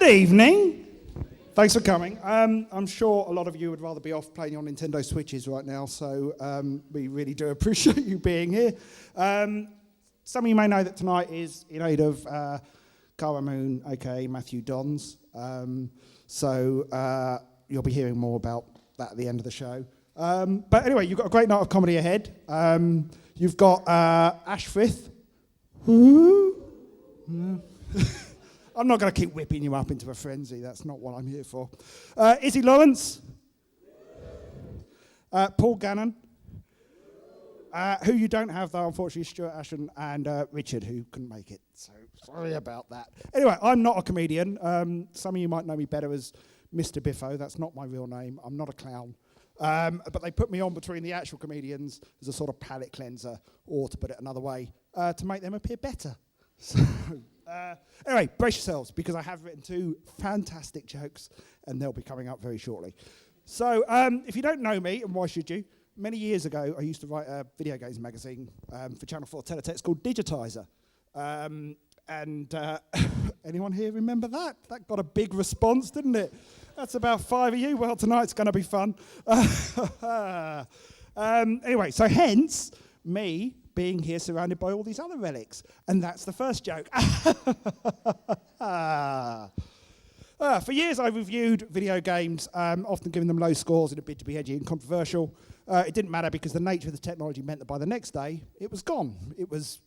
evening. Thanks for coming. I'm sure a lot of you would rather be off playing your Nintendo Switches right now, so we really do appreciate you being here. Some of you may know that tonight is in aid of Cara Moon, aka Matthew Dons. So you'll be hearing more about that at the end of the show. But anyway, you've got a great night of comedy ahead. You've got Ash Frith. I'm not going to keep whipping you up into a frenzy. That's not what I'm here for. Iszi Lawrence. Paul Gannon. Who you don't have, though, unfortunately, Stuart Ashen and Richard, who couldn't make it. So sorry about that. Anyway, I'm not a comedian. Some of you might know me better as Mr Biffos. That's not my real name. I'm not a clown. But they put me on between the actual comedians as a sort of palate cleanser, or to put it another way, to make them appear better. So, anyway, brace yourselves, because I have written 2 fantastic jokes, and they'll be coming up very shortly. So, if you don't know me, and why should you, many years ago, I used to write a video games magazine for Channel 4 Teletext called Digitizer. Anyone here remember that? That got a big response, didn't it? That's about 5 of you. Well, tonight's going to be fun. Anyway, so hence me being here surrounded by all these other relics. And that's the first joke. For years, I've reviewed video games, often giving them low scores in a bid to be edgy and controversial. It didn't matter because the nature of the technology meant that by the next day, it was gone. It was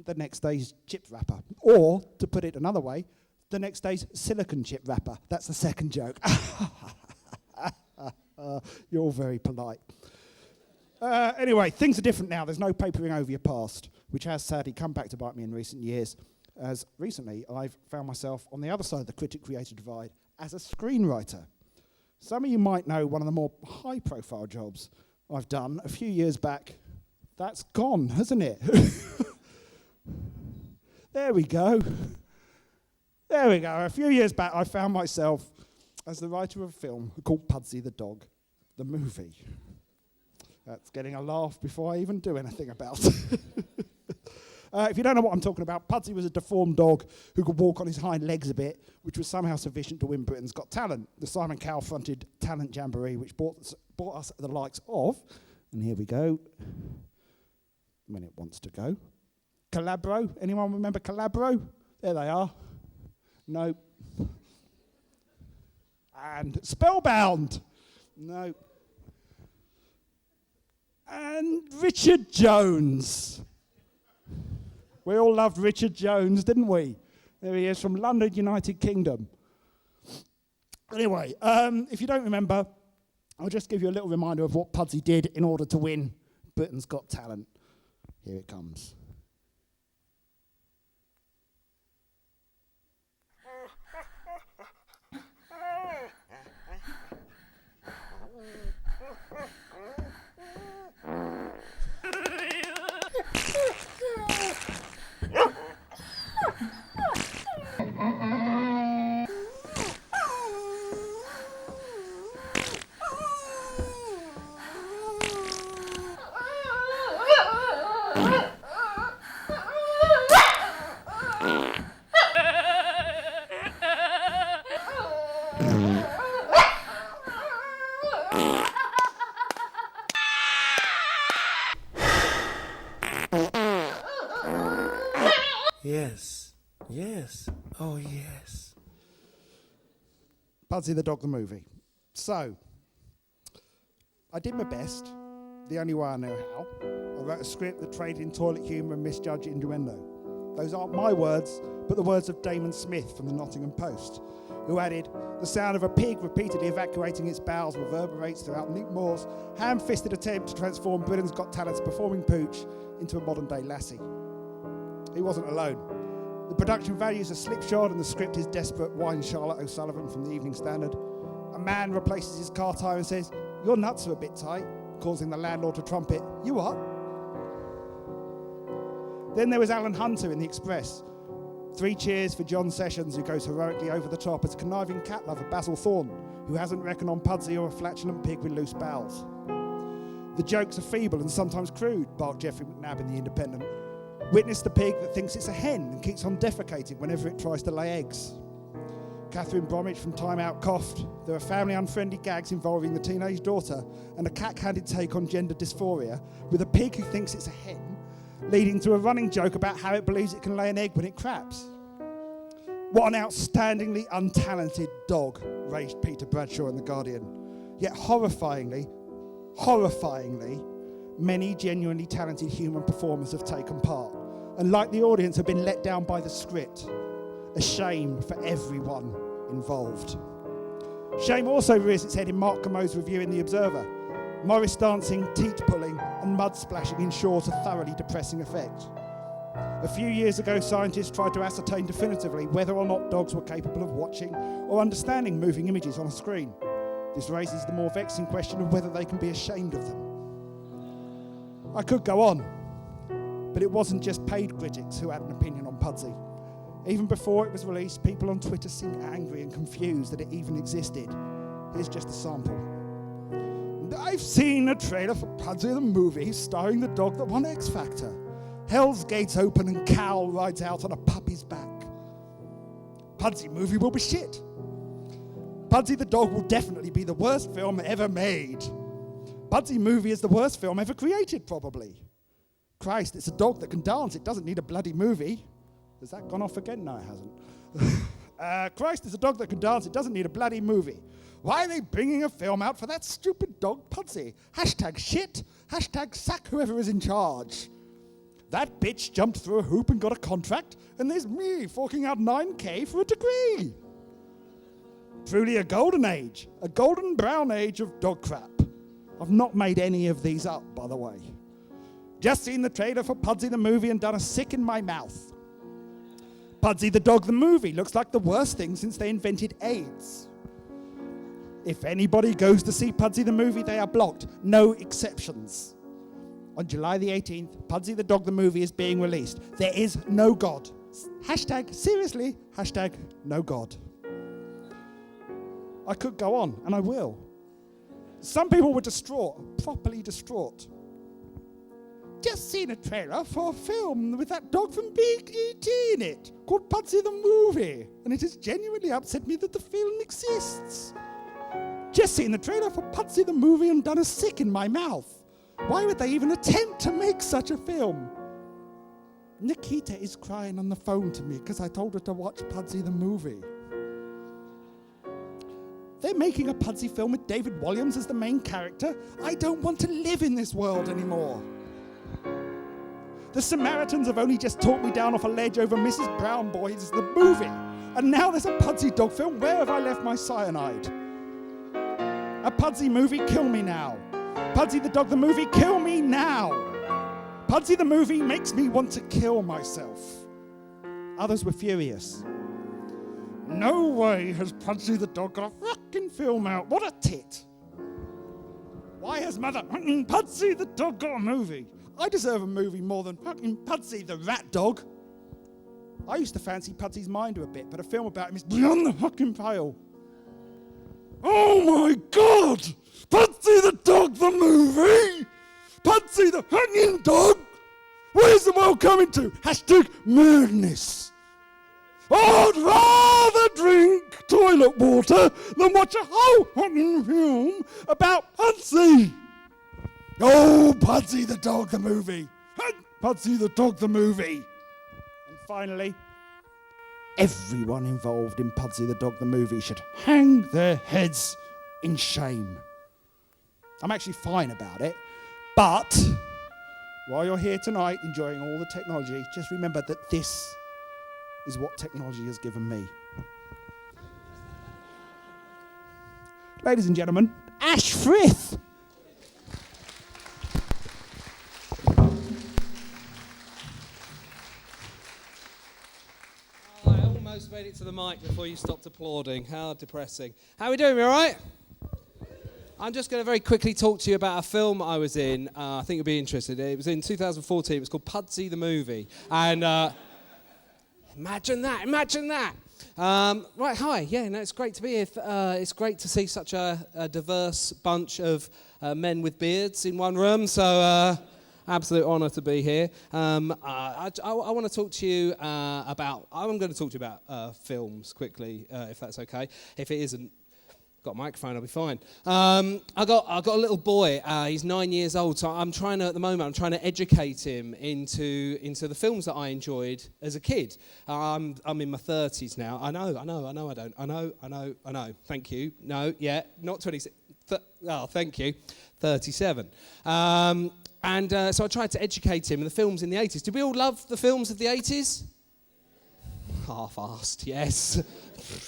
the next day's chip wrapper. Or, to put it another way, the next day's silicon chip wrapper. That's the second joke. You're all very polite. Anyway, things are different now. There's no papering over your past, which has sadly come back to bite me in recent years, as recently I've found myself on the other side of the critic-creator divide as a screenwriter. Some of you might know one of the more high-profile jobs I've done a few years back. That's gone, hasn't it? There we go. There we go. A few years back, I found myself as the writer of a film called Pudsey the Dog, the movie. That's getting a laugh before I even do anything about it. If you don't know what I'm talking about, Pudsey was a deformed dog who could walk on his hind legs a bit, which was somehow sufficient to win Britain's Got Talent, the Simon Cowell-fronted talent jamboree, which brought us the likes of, and here we go, when it wants to go, Calabro. Anyone remember Calabro? There they are. No. And Spellbound. No. And Richard Jones. We all loved Richard Jones, didn't we? There he is from London, United Kingdom. Anyway, if you don't remember, I'll just give you a little reminder of what Pudsey did in order to win Britain's Got Talent. Here it comes. Yes, yes, oh yes. Pudsey the Dog, the movie. So, I did my best, the only way I know how. I wrote a script that traded in toilet humour and misjudged innuendo. Those aren't my words, but the words of Damon Smith from the Nottingham Post, who added, "The sound of a pig repeatedly evacuating its bowels reverberates throughout Nick Moore's ham-fisted attempt to transform Britain's Got Talent's performing pooch into a modern-day lassie." He wasn't alone. The production values are slipshod and the script is desperate wine Charlotte O'Sullivan from the Evening Standard. A man replaces his car tyre and says, "Your nuts are a bit tight," causing the landlord to trumpet, "You what?" Then there was Alan Hunter in The Express. 3 cheers for John Sessions, who goes heroically over the top as conniving cat lover Basil Thorne, who hasn't reckoned on Pudsey or a flatulent pig with loose bowels. The jokes are feeble and sometimes crude, barked Geoffrey McNabb in The Independent. Witness the pig that thinks it's a hen and keeps on defecating whenever it tries to lay eggs. Catherine Bromwich from Time Out coughed. There are family-unfriendly gags involving the teenage daughter and a cat-handed take on gender dysphoria with a pig who thinks it's a hen, leading to a running joke about how it believes it can lay an egg when it craps. What an outstandingly untalented dog, raged Peter Bradshaw in The Guardian. Yet horrifyingly, many genuinely talented human performers have taken part, and like the audience have been let down by the script. A shame for everyone involved. Shame also rears its head in Mark Comeau's review in The Observer. Morris dancing, teat pulling and mud splashing ensures a thoroughly depressing effect. A few years ago, scientists tried to ascertain definitively whether or not dogs were capable of watching or understanding moving images on a screen. This raises the more vexing question of whether they can be ashamed of them. I could go on, but it wasn't just paid critics who had an opinion on Pudsey. Even before it was released, people on Twitter seemed angry and confused that it even existed. Here's just a sample. I've seen a trailer for Pudsey the movie starring the dog that won X Factor. Hell's gates open and Cal rides out on a puppy's back. Pudsey movie will be shit. Pudsey the dog will definitely be the worst film ever made. Pudsey movie is the worst film ever created, probably. Christ, it's a dog that can dance. It doesn't need a bloody movie. Has that gone off again? No, it hasn't. Christ, it's a dog that can dance. It doesn't need a bloody movie. Why are they bringing a film out for that stupid dog Pudsey? Hashtag shit. Hashtag sack whoever is in charge. That bitch jumped through a hoop and got a contract, and there's me forking out $9,000 for a degree. Truly a golden age. A golden brown age of dog crap. I've not made any of these up, by the way. Just seen the trailer for Pudsey the movie and done a sick in my mouth. Pudsey the dog the movie looks like the worst thing since they invented AIDS. If anybody goes to see Pudsey the movie, they are blocked. No exceptions. On July the 18th, Pudsey the dog the movie is being released. There is no God. Hashtag, seriously, hashtag no God. I could go on, and I will. Some people were distraught, properly distraught. Just seen a trailer for a film with that dog from Big E.T. in it, called Pudsey the Movie, and it has genuinely upset me that the film exists. Just seen the trailer for Pudsey the Movie and done a sick in my mouth. Why would they even attempt to make such a film? Nikita is crying on the phone to me because I told her to watch Pudsey the Movie. They're making a Pudsey film with David Walliams as the main character. I don't want to live in this world anymore. The Samaritans have only just talked me down off a ledge over Mrs. Brown Boys, the movie. And now there's a Pudsey dog film. Where have I left my cyanide? A Pudsey movie, kill me now. Pudsey the dog, the movie, kill me now. Pudsey the movie makes me want to kill myself. Others were furious. No way has Pudsey the dog got a fucking film out. What a tit. Why has Mother Pudsey the dog got a movie? I deserve a movie more than fucking Pudsey the rat dog. I used to fancy Pudsey's Minder a bit, but a film about him is beyond the fucking pale. Oh my God! Pudsey the dog the movie? Pudsey the hanging dog? Where's the world coming to? Hashtag madness. I'd rather drink toilet water than watch a whole fucking film about Pudsey. Oh, Pudsey the dog the movie. Pudsey the dog the movie. And finally, everyone involved in Pudsey the dog the movie should hang their heads in shame. I'm actually fine about it, but while you're here tonight enjoying all the technology, just remember that this is what technology has given me. Ladies and gentlemen, Ash Frith. I almost made it to the mic before you stopped applauding. How depressing. How are we doing? We all right? I'm just going to very quickly talk to you about a film I was in. I think you'll be interested. It was in 2014. It was called Pudsey the Movie. And imagine that. Right, hi. Yeah, no, it's great to be here. It's great to see such a diverse bunch of men with beards in one room. So Absolute honour to be here. I want to talk to you about. I'm going to talk to you about films quickly, if that's okay. If it isn't, got a microphone, I'll be fine. I got a little boy. He's 9 years old. So I'm trying to educate him into the films that I enjoyed as a kid. I'm in my 30s now. I know. Thank you. No, yeah, not 26. Thank you. 37. So I tried to educate him in the films in the 80s. Did we all love the films of the 80s? Half-assed, yes.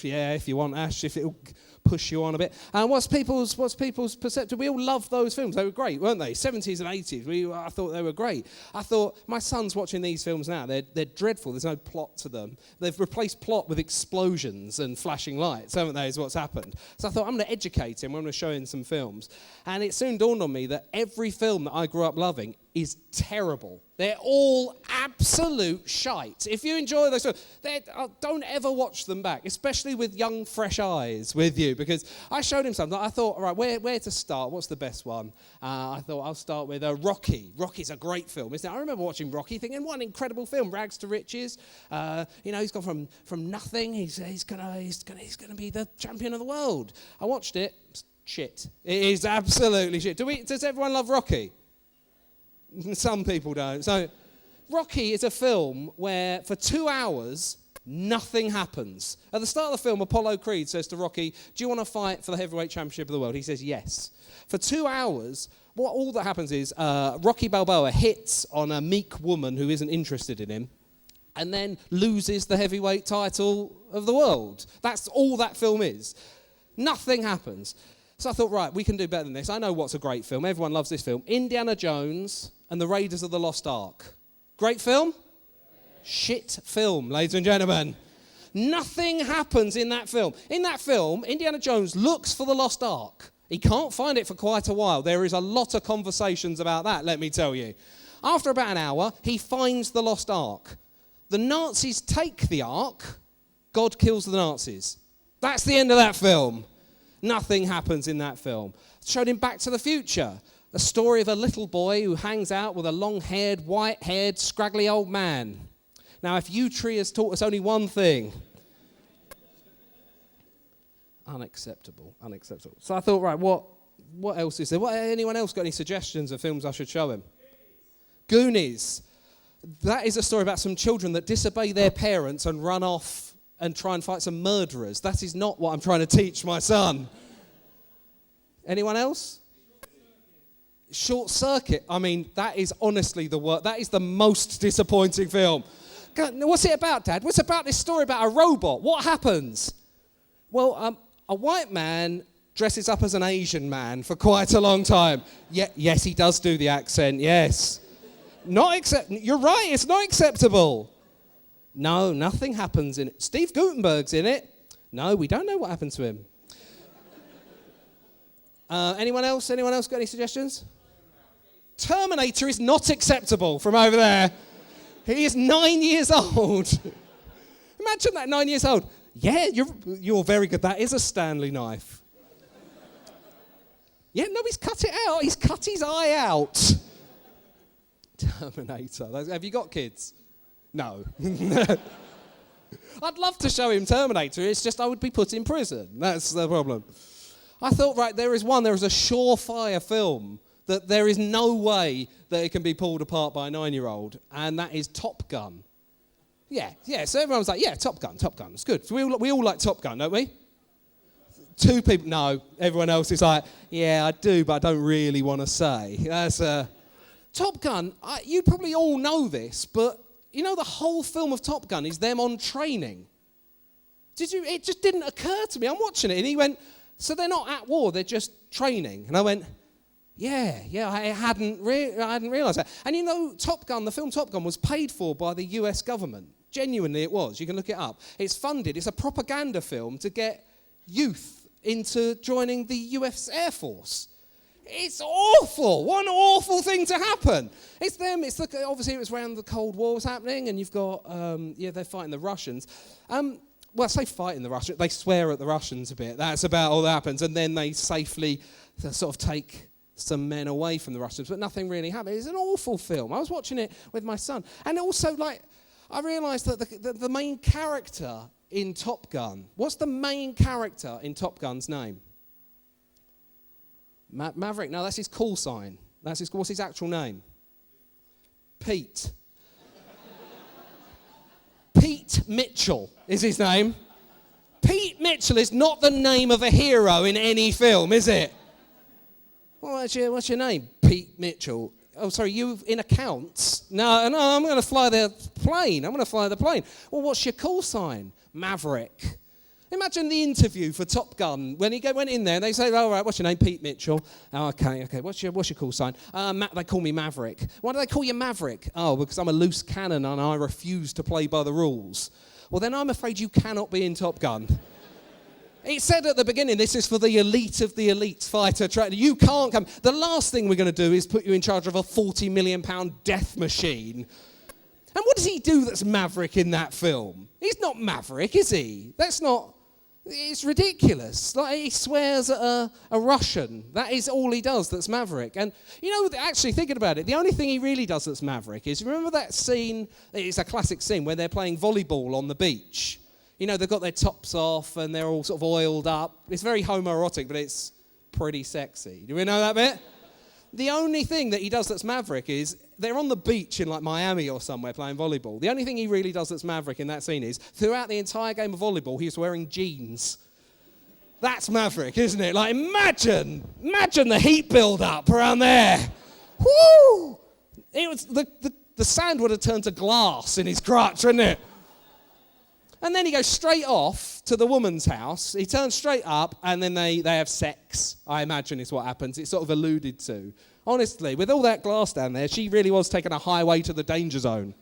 Yeah, if you want, Ash, if it'll push you on a bit. And what's people's perception? We all loved those films. They were great, weren't they? 70s and 80s. I thought they were great. I thought, my son's watching these films now. They're dreadful. There's no plot to them. They've replaced plot with explosions and flashing lights, haven't they, is what's happened. So I thought, I'm going to educate him. I'm going to show him some films. And it soon dawned on me that every film that I grew up loving is terrible. They're all absolute shite. If you enjoy those films, don't ever watch them back, especially with young, fresh eyes with you, because I showed him something. I thought, all right, where to start? What's the best one? I thought I'll start with Rocky. Rocky's a great film, isn't it? I remember watching Rocky thinking, what an incredible film, rags to riches. He's gone from nothing. He's gonna be the champion of the world. I watched it. Shit. It is absolutely shit. Does everyone love Rocky? Some people don't. So, Rocky is a film where for 2 hours, nothing happens. At the start of the film, Apollo Creed says to Rocky, do you want to fight for the heavyweight championship of the world? He says yes. For 2 hours, all that happens is Rocky Balboa hits on a meek woman who isn't interested in him and then loses the heavyweight title of the world. That's all that film is. Nothing happens. So I thought, right, we can do better than this. I know what's a great film. Everyone loves this film. Indiana Jones and the Raiders of the Lost Ark. Great film? Shit film, ladies and gentlemen. Nothing happens in that film. In that film, Indiana Jones looks for the Lost Ark. He can't find it for quite a while. There is a lot of conversations about that, let me tell you. After about an hour, he finds the Lost Ark. The Nazis take the Ark. God kills the Nazis. That's the end of that film. Nothing happens in that film. Showed him Back to the Future. A story of a little boy who hangs out with a long-haired, white-haired, scraggly old man. Now, if U-Tree has taught us only one thing, unacceptable. So I thought, right, what else is there? Anyone else got any suggestions of films I should show him? Goonies. That is a story about some children that disobey their parents and run off and try and fight some murderers. That is not what I'm trying to teach my son. Anyone else? Short Circuit. I mean, that is honestly that is the most disappointing film. God, what's it about, Dad? What's about this story about a robot? What happens? Well, a white man dresses up as an Asian man for quite a long time. Yes, he does do the accent, yes. You're right, it's not acceptable. No, nothing happens in it. Steve Guttenberg's in it. No, we don't know what happened to him. Anyone else? Anyone else got any suggestions? Terminator is not acceptable from over there. He is 9 years old. Imagine that, 9 years old. Yeah, you're very good. That is a Stanley knife. Yeah, no, he's cut it out. He's cut his eye out. Terminator. Have you got kids? No. I'd love to show him Terminator. It's just I would be put in prison. That's the problem. I thought, right, there is a surefire film that there is no way that it can be pulled apart by a 9-year-old, and that is Top Gun. Yeah, so everyone's like, yeah, Top Gun, it's good. So we all like Top Gun, don't we? 2 people, no. Everyone else is like, yeah, I do, but I don't really want to say. That's Top Gun, you probably all know this, but you know the whole film of Top Gun is them on training. It just didn't occur to me. I'm watching it, and he went, so they're not at war, they're just training. And I went, yeah, I hadn't realised that. And you know, Top Gun, the film Top Gun, was paid for by the US government. Genuinely it was. You can look it up. It's funded. It's a propaganda film to get youth into joining the US Air Force. It's awful. What an awful thing to happen. It's them. Obviously it was around the Cold War was happening, and you've got, they're fighting the Russians. Well, I say fighting the Russians. They swear at the Russians a bit. That's about all that happens. And then they safely sort of take some men away from the Russians, but nothing really happened. It's an awful film. I was watching it with my son. And also, I realised that the main character in Top Gun, what's the main character in Top Gun's name? Maverick? No, that's his call sign. What's his actual name? Pete. Pete Mitchell is his name. Pete Mitchell is not the name of a hero in any film, is it? Well, what's your name? Pete Mitchell. Oh, sorry, you in accounts? No, I'm going to fly the plane. Well, what's your call sign? Maverick. Imagine the interview for Top Gun when he went in there and they say, all right, what's your name? Pete Mitchell. Oh, okay. What's your call sign? They call me Maverick. Why do they call you Maverick? Oh, because I'm a loose cannon and I refuse to play by the rules. Well, then I'm afraid you cannot be in Top Gun. It said at the beginning, this is for the elite of the elites fighter training. You can't come. The last thing we're going to do is put you in charge of a £40 million death machine. And what does he do that's Maverick in that film? He's not Maverick, is he? It's ridiculous. He swears at a Russian. That is all he does that's Maverick. And, actually thinking about it, the only thing he really does that's Maverick is, remember that scene, it's a classic scene, where they're playing volleyball on the beach. They've got their tops off and they're all sort of oiled up. It's very homoerotic, but it's pretty sexy. Do we know that bit? The only thing that he does that's Maverick is they're on the beach in Miami or somewhere playing volleyball. The only thing he really does that's Maverick in that scene is throughout the entire game of volleyball, he's wearing jeans. That's Maverick, isn't it? Imagine the heat build up around there. Woo! It was the sand would have turned to glass in his crotch, wouldn't it? And then he goes straight off to the woman's house. He turns straight up, and then they have sex, I imagine is what happens. It's sort of alluded to. Honestly, with all that glass down there, she really was taking a highway to the danger zone.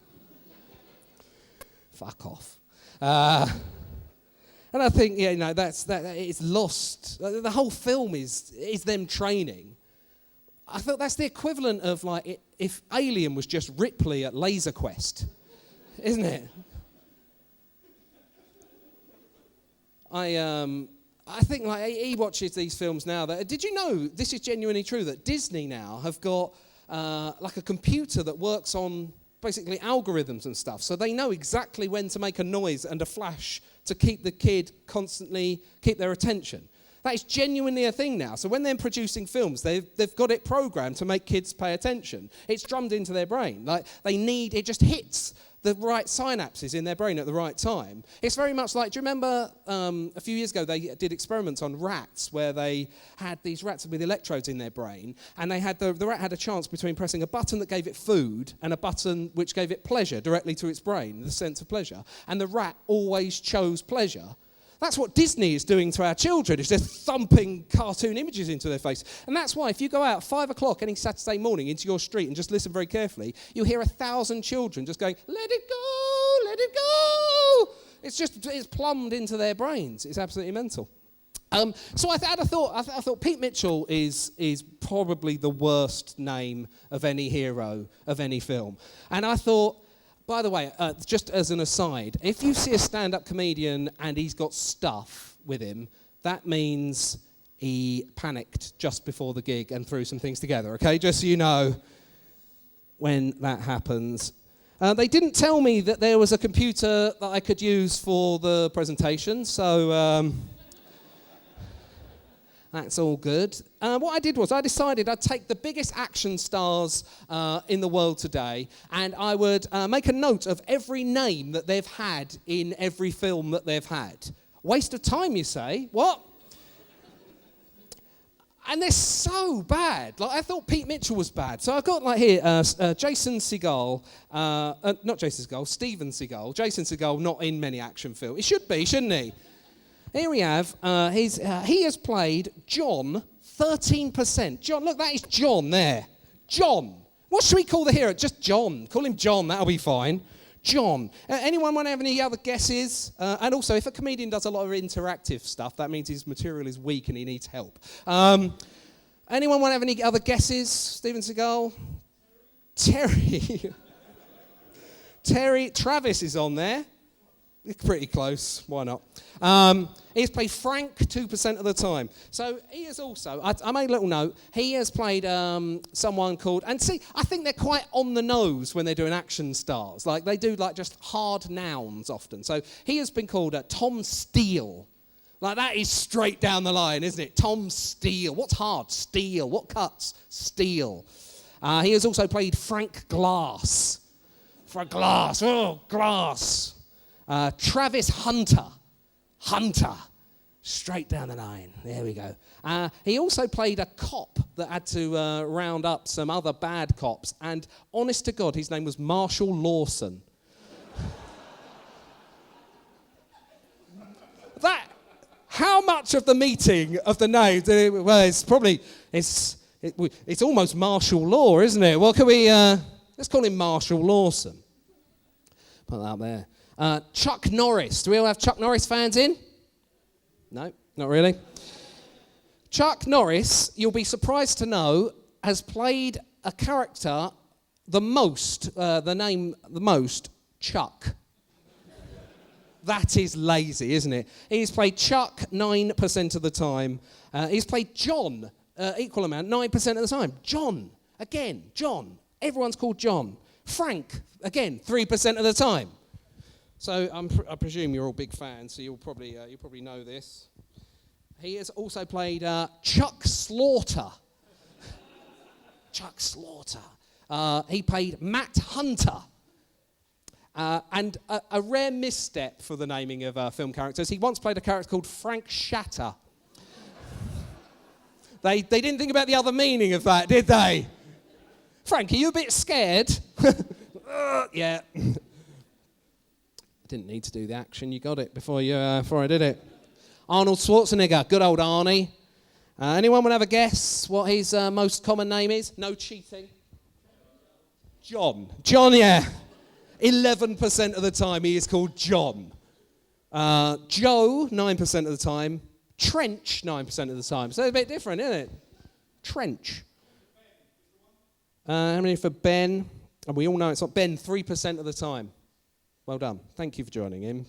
Fuck off. And I think, it's lost. The whole film is them training. I thought that's the equivalent of, if Alien was just Ripley at Laser Quest, isn't it? I think he watches these films now. Did you know, this is genuinely true, that Disney now have got a computer that works on basically algorithms and stuff. So they know exactly when to make a noise and a flash to keep the kid keep their attention. That is genuinely a thing now. So when they're producing films, they've got it programmed to make kids pay attention. It's drummed into their brain. It just hits the right synapses in their brain at the right time. It's very much do you remember a few years ago they did experiments on rats where they had these rats with electrodes in their brain, and they had the rat had a chance between pressing a button that gave it food and a button which gave it pleasure directly to its brain, the sense of pleasure, and the rat always chose pleasure. That's what Disney is doing to our children. It's just thumping cartoon images into their face. And that's why if you go out at 5 o'clock any Saturday morning into your street and just listen very carefully, you'll hear 1,000 children just going, let it go, let it go. It's plumbed into their brains. It's absolutely mental. So I thought Pete Mitchell is probably the worst name of any hero of any film. And I thought, by the way, just as an aside, if you see a stand-up comedian and he's got stuff with him, that means he panicked just before the gig and threw some things together, okay? Just so you know when that happens. They didn't tell me that there was a computer that I could use for the presentation, so that's all good. What I did was I decided I'd take the biggest action stars in the world today, and I would make a note of every name that they've had in every film that they've had. Waste of time, you say? What? And they're so bad. I thought Pete Mitchell was bad. So I've got here Jason Segel, not Jason Segel, Steven Seagal. Jason Segel not in many action films. He should be, shouldn't he? Here we have, he has played John 13%. John, look, that is John there. John. What should we call the hero? Just John. Call him John, that'll be fine. John. Anyone want to have any other guesses? And also, if a comedian does a lot of interactive stuff, that means his material is weak and he needs help. Anyone want to have any other guesses? Steven Seagal? Terry. Travis is on there. Pretty close. Why not? He's played Frank 2% of the time. So he is also, I made a little note, he has played someone called, and see, I think they're quite on the nose when they're doing action stars. Like, they do, like, just hard nouns often. So he has been called Tom Steele. Like, that is straight down the line, isn't it? Tom Steele. What's hard? Steel. What cuts? Steel. He has also played Frank Glass. For Glass. Oh, Glass. Travis Hunter. Hunter. Straight down the line. There we go. He also played a cop that had to round up some other bad cops. And honest to God, his name was Marshall Lawson. How much of the meeting of the names? Well, it's probably, it's almost martial law, isn't it? Well, can we, let's call him Marshall Lawson. Put that up there. Chuck Norris. Do we all have Chuck Norris fans in? No, not really. Chuck Norris, you'll be surprised to know, has played a character the most, Chuck. That is lazy, isn't it? He's played Chuck 9% of the time. He's played John, equal amount, 9% of the time. John, again, John. Everyone's called John. Frank, again, 3% of the time. So I presume you're all big fans, so you'll probably know this. He has also played Chuck Slaughter. Chuck Slaughter. He played Matt Hunter. And a rare misstep for the naming of film characters. He once played a character called Frank Shatter. They didn't think about the other meaning of that, did they? Frank, are you a bit scared? Yeah. Didn't need to do the action. You got it before I did it. Arnold Schwarzenegger, good old Arnie. Anyone want to have a guess what his most common name is? No cheating. John. John, yeah. 11% of the time he is called John. Joe, 9% of the time. Trench, 9% of the time. So it's a bit different, isn't it? Trench. How many for Ben? And we all know it's not Ben, 3% of the time. Well done. Thank you for joining him.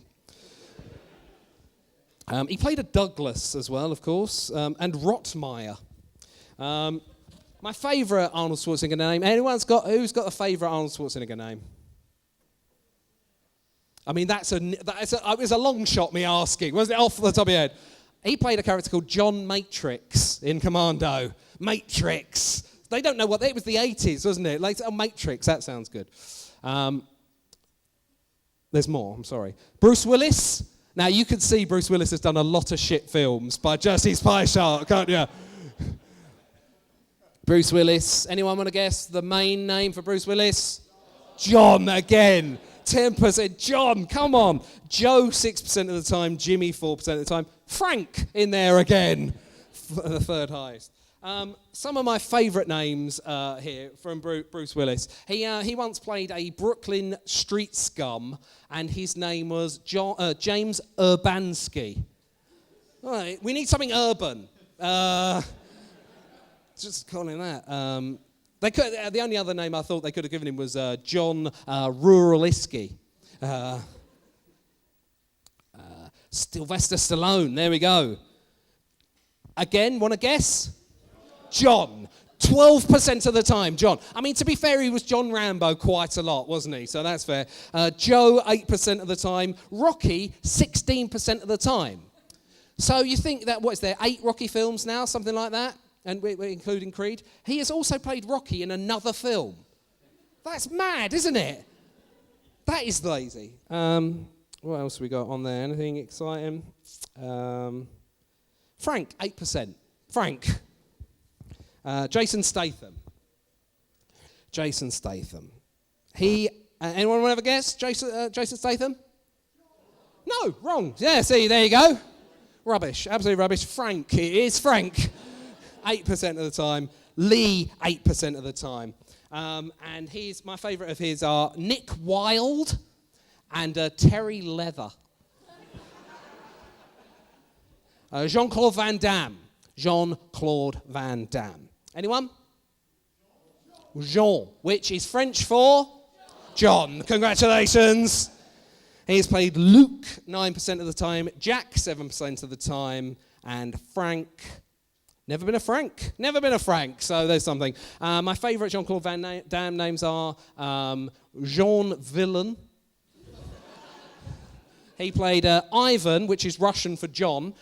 He played a Douglas as well, of course, and Rottmeier. My favourite Arnold Schwarzenegger name. Who's got a favourite Arnold Schwarzenegger name? I mean, it was a long shot, me asking, wasn't it, off the top of your head? He played a character called John Matrix in Commando. Matrix. They don't know what, it was the 80s, wasn't it? Like, Matrix, that sounds good. There's more, I'm sorry. Bruce Willis. Now, you can see Bruce Willis has done a lot of shit films by just his pie chart, can't you? Bruce Willis. Anyone want to guess the main name for Bruce Willis? John again. 10%. John, come on. Joe, 6% of the time. Jimmy, 4% of the time. Frank in there again. The third highest. Some of my favourite names here from Bruce Willis. He once played a Brooklyn street scum, and his name was James Urbanski. All right, we need something urban. Just calling that. The only other name I thought they could have given him was John Ruraliski. Sylvester Stallone, there we go. Again, want to guess? John. 12% of the time, John. I mean, to be fair, he was John Rambo quite a lot, wasn't he? So that's fair. Joe, 8% of the time. Rocky, 16% of the time. So you think that, what is there, 8 Rocky films now, something like that? And we're including Creed. He has also played Rocky in another film. That's mad, isn't it? That is lazy. What else have we got on there? Anything exciting? Frank, 8%. Frank. Jason Statham. Jason Statham. Anyone want to have a guess? Jason Statham? No, wrong. Yeah, see, there you go. Rubbish, absolutely rubbish. Frank, it is Frank. 8% of the time. Lee, 8% of the time. And my favourite of his are Nick Wilde and Terry Leather. Jean-Claude Van Damme. Jean-Claude Van Damme. Anyone? Jean, which is French for? John. Congratulations. He has played Luke 9% of the time, Jack 7% of the time, and Frank. Never been a Frank. Never been a Frank. So there's something. My favourite Jean-Claude Van Damme names are Jean Villain. He played Ivan, which is Russian for John.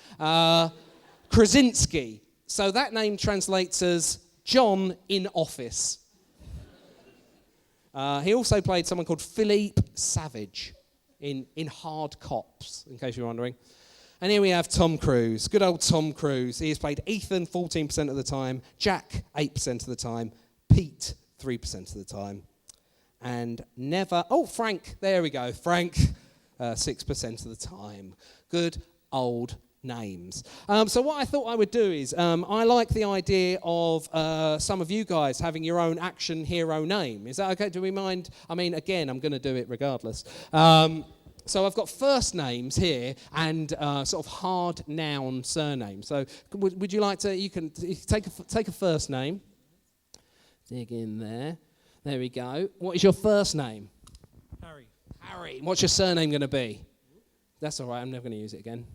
Krasinski. So that name translates as John in office. He also played someone called Philippe Savage in Hard Cops, in case you're wondering. And here we have Tom Cruise, good old Tom Cruise. He has played Ethan 14% of the time, Jack 8% of the time, Pete 3% of the time, and Frank, there we go, Frank 6% of the time. Good old names. So what I thought I would do is, I like the idea of some of you guys having your own action hero name. Is that okay? Do we mind? I mean, again, I'm going to do it regardless. So I've got first names here and sort of hard noun surnames. So would you like to, you can take a first name. Dig in there. There we go. What is your first name? Harry. Harry. What's your surname going to be? That's all right, I'm never going to use it again.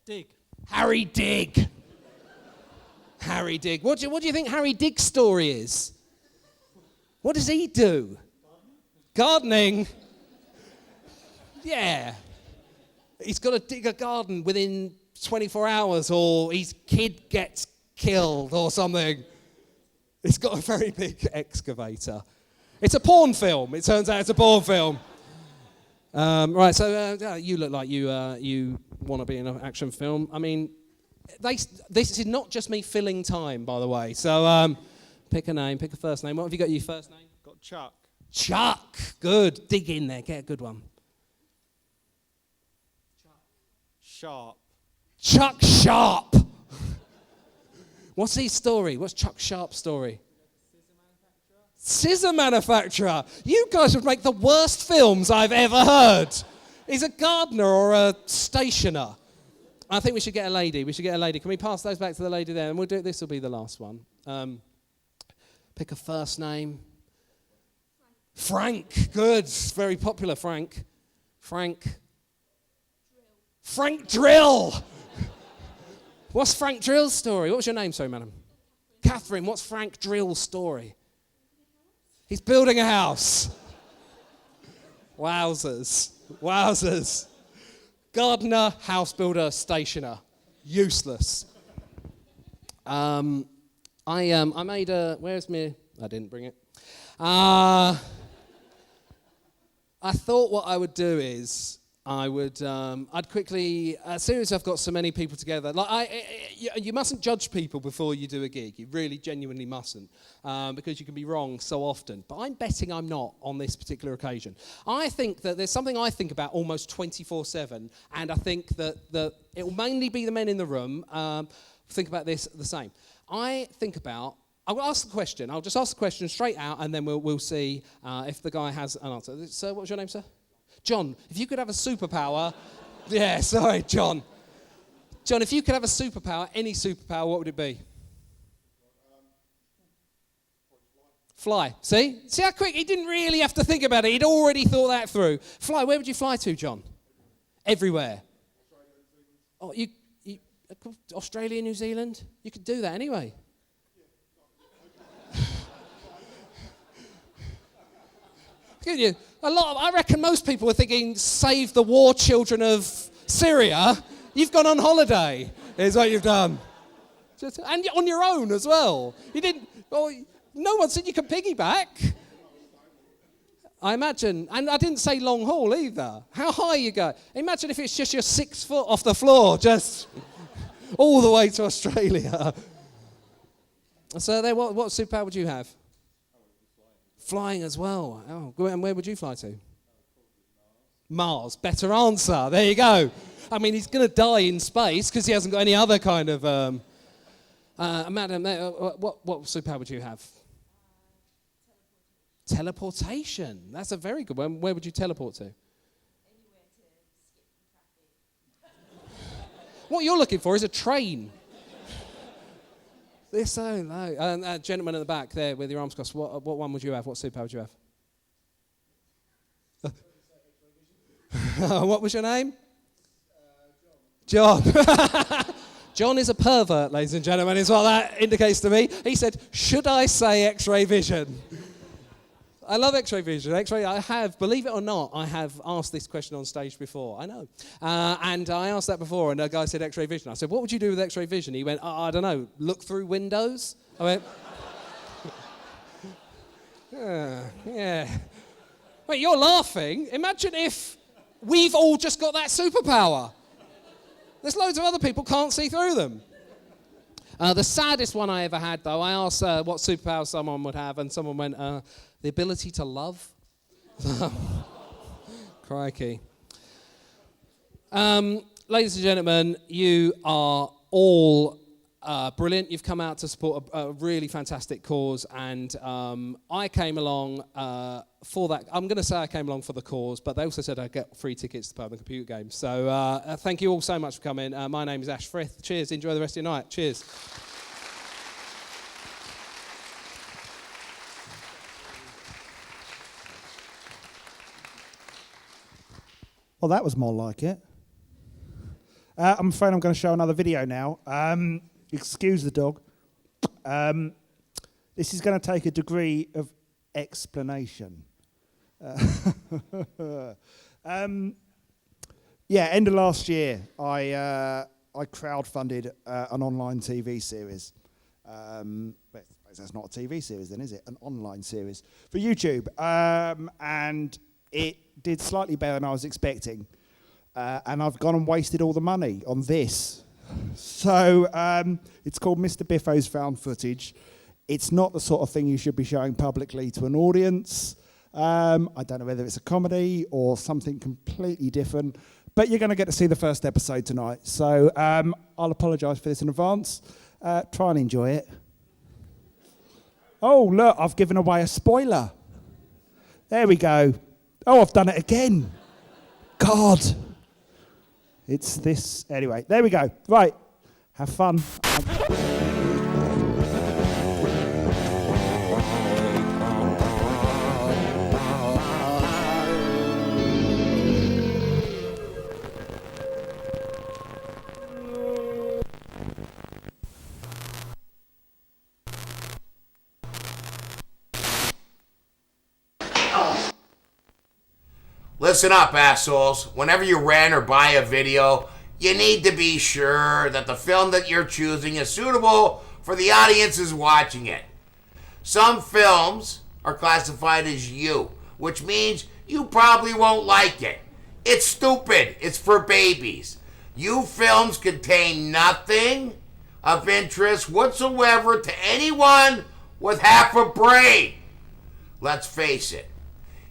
Dig. Harry Dig. Harry Dig. What do you think Harry Dig's story is? What does he do? Gardening. Yeah. He's got to dig a garden within 24 hours or his kid gets killed or something. He's got a very big excavator. It's a porn film. It turns out it's a porn film. Right, so you look like you want to be in an action film. I mean, this is not just me filling time, by the way. So pick a name, pick a first name. What have you got your first name? Got Chuck. Chuck. Good. Dig in there. Get a good one. Sharp. Chuck Sharp. What's his story? What's Chuck Sharp's story? Scissor manufacturer. You guys would make the worst films I've ever heard. He's a gardener or a stationer. I think we should get a lady. Can we pass those back to the lady there? And we'll do it. This will be the last one. Pick a first name. Frank. Good. Very popular, Frank. Frank Drill. What's Frank Drill's story? What was your name, sorry, madam? Catherine. What's Frank Drill's story? He's building a house. Wowzers. Gardener, house builder, stationer. Useless. I made a... Where's me? I didn't bring it. I thought what I would do is... I'd quickly, as soon as I've got so many people together, you mustn't judge people before you do a gig. You really genuinely mustn't, because you can be wrong so often. But I'm betting I'm not on this particular occasion. I think that there's something I think about almost 24/7, and I think that it will mainly be the men in the room think about this the same. I'll ask the question. I'll just ask the question straight out, and then we'll see if the guy has an answer. Sir, what was your name, sir? John, if you could have a superpower... Yeah, sorry, John. John, if you could have a superpower, any superpower, what would it be? Fly. See? See how quick? He didn't really have to think about it. He'd already thought that through. Fly. Where would you fly to, John? Everywhere. Oh, Australia, New Zealand? You could do that anyway. You? I reckon most people are thinking, save the war children of Syria. You've gone on holiday, is what you've done. And on your own as well. You didn't, no one said you could piggyback. I imagine, and I didn't say long haul either. How high you go? Imagine if it's just your 6 foot off the floor, just all the way to Australia. So there, what superpower would you have? Flying as well. Oh, and where would you fly to? Mars. Better answer. There you go. I mean, he's going to die in space because he hasn't got any other kind of... Madam, what superpower would you have? Teleportation. That's a very good one. Where would you teleport to? Anywhere to skip the traffic. What you're looking for is a train. They're so low. Gentleman at the back there with your arms crossed, what one would you have? What superpower would you have? What was your name? John. John is a pervert, ladies and gentlemen, is what that indicates to me. He said, should I say X-ray vision? I love X-ray vision. X-ray, I have, believe it or not, I have asked this question on stage before. I know. And I asked that before, and a guy said X-ray vision. I said, what would you do with X-ray vision? He went, I don't know, look through windows? I went, yeah. Wait, you're laughing? Imagine if we've all just got that superpower. There's loads of other people can't see through them. The saddest one I ever had, though, I asked what superpower someone would have, and someone went, the ability to love. Crikey. Ladies and gentlemen, you are all brilliant. You've come out to support a really fantastic cause, and I came along for that. I'm going to say I came along for the cause, but they also said I'd get free tickets to play on the computer game. So thank you all so much for coming. My name is Ash Frith. Cheers. Enjoy the rest of your night. Cheers. Well, that was more like it. I'm afraid I'm going to show another video now. Excuse the dog. This is going to take a degree of explanation. End of last year, I crowdfunded an online TV series. But that's not a TV series then, is it? An online series for YouTube. And it did slightly better than I was expecting. And I've gone and wasted all the money on this. So it's called Mr Biffos Found Footage. It's not the sort of thing you should be showing publicly to an audience. I don't know whether it's a comedy or something completely different, but you're going to get to see the first episode tonight. So I'll apologise for this in advance. Try and enjoy it. Oh, look, I've given away a spoiler. There we go. Oh, I've done it again. God. It's this. Anyway, there we go. Right. Have fun. Listen up, assholes. Whenever you rent or buy a video, you need to be sure that the film that you're choosing is suitable for the audiences watching it. Some films are classified as U, which means you probably won't like it. It's stupid. It's for babies. U films contain nothing of interest whatsoever to anyone with half a brain. Let's face it.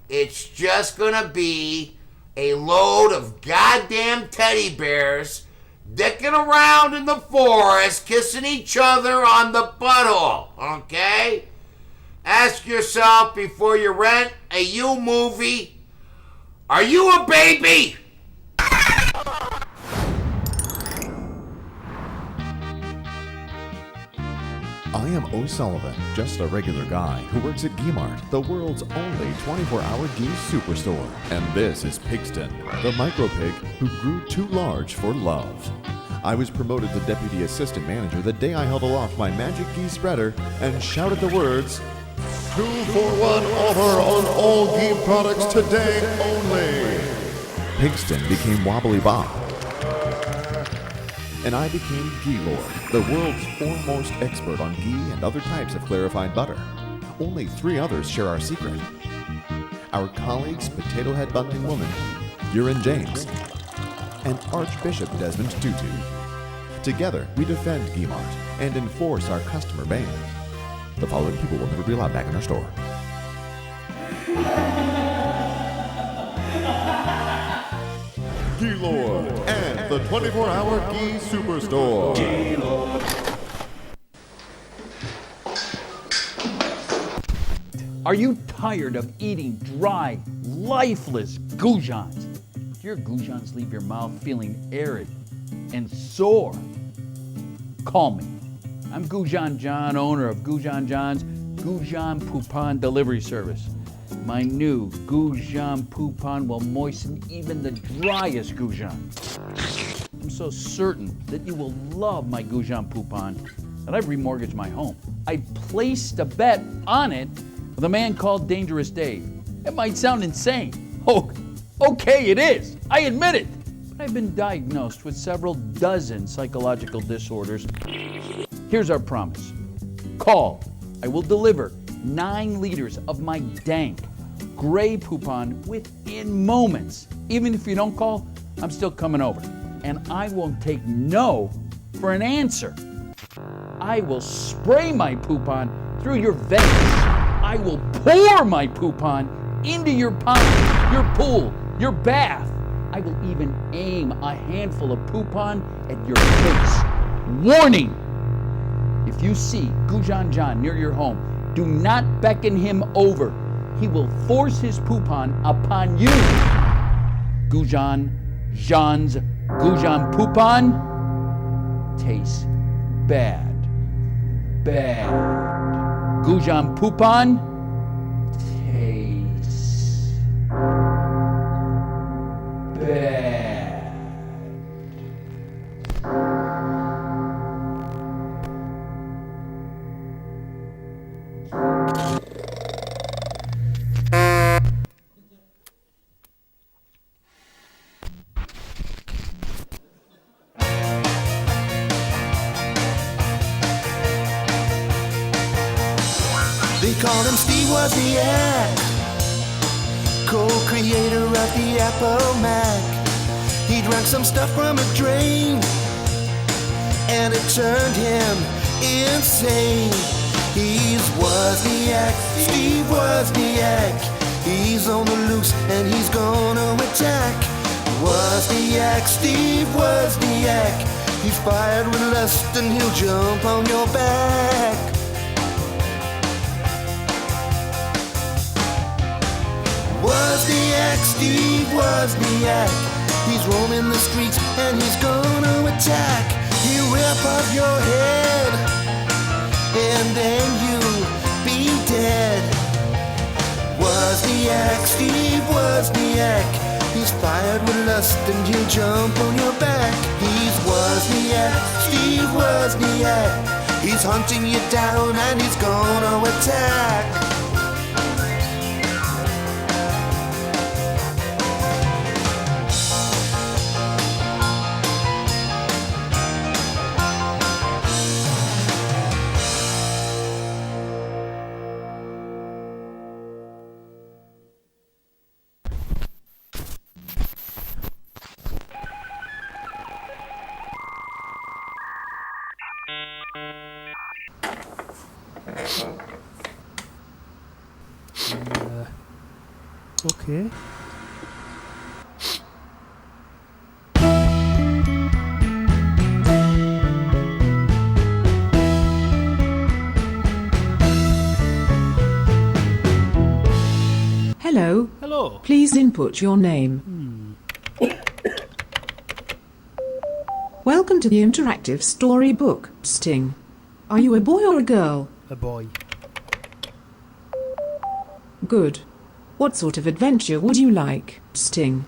It's just gonna be a load of goddamn teddy bears dicking around in the forest, kissing each other on the butthole, okay? Ask yourself before you rent a U movie, are you a baby? I am O'Sullivan, just a regular guy who works at Geemart, the world's only 24-hour geese superstore. And this is Pigston, the micro-pig who grew too large for love. I was promoted to deputy assistant manager the day I held aloft my magic geese spreader and shouted the words, 2-for-1 offer on all Gee products today only. Pigston became Wobbly Bob. And I became Ghee Lord, the world's foremost expert on ghee and other types of clarified butter. Only 3 others share our secret. Our colleagues, Potato Head Bunting Woman, Urine James, and Archbishop Desmond Tutu. Together, we defend Geemart and enforce our customer ban. The following people will never be allowed back in our store. Ghee Lord and the 24-hour Ghee Superstore. Ghee Lord. Are you tired of eating dry, lifeless goujons? Do your goujons leave your mouth feeling arid and sore? Call me. I'm Goujon John, owner of Goujon John's Goujon Poupon Delivery Service. My new Goujon Poupon will moisten even the driest Goujon. I'm so certain that you will love my Goujon Poupon that I've remortgaged my home. I placed a bet on it with a man called Dangerous Dave. It might sound insane. Oh, okay, it is. I admit it. But I've been diagnosed with several dozen psychological disorders. Here's our promise. Call. I will deliver 9 liters of my dank gray poupon within moments. Even if you don't call, I'm still coming over. And I won't take no for an answer. I will spray my poupon through your veins. I will pour my poupon into your pond, your pool, your bath. I will even aim a handful of poupon at your face. Warning! If you see Goujon John near your home, do not beckon him over. He will force his poupon upon you. Goujon Jean's Goujon Poupon tastes bad. Bad. Goujon Poupon tastes bad. They called him Steve Wozniak, co-creator of the Apple Mac. He drank some stuff from a drain, and it turned him insane. He's Wozniak, Steve Wozniak. He's on the loose and he's gonna attack. Wozniak, Steve Wozniak. He's fired with lust and he'll jump on your back. Wozniak, Steve Wozniak. He's roaming the streets and he's gonna attack. He'll rip off your head and then you'll be dead. Wozniak, Steve Wozniak. He's fired with lust and he'll jump on your back. He's Wozniak, Steve Wozniak. He's hunting you down and he's gonna attack. Okay. Hello. Hello. Please input your name. Welcome to the interactive storybook, Sting. Are you a boy or a girl? A boy. Good. What sort of adventure would you like, Sting?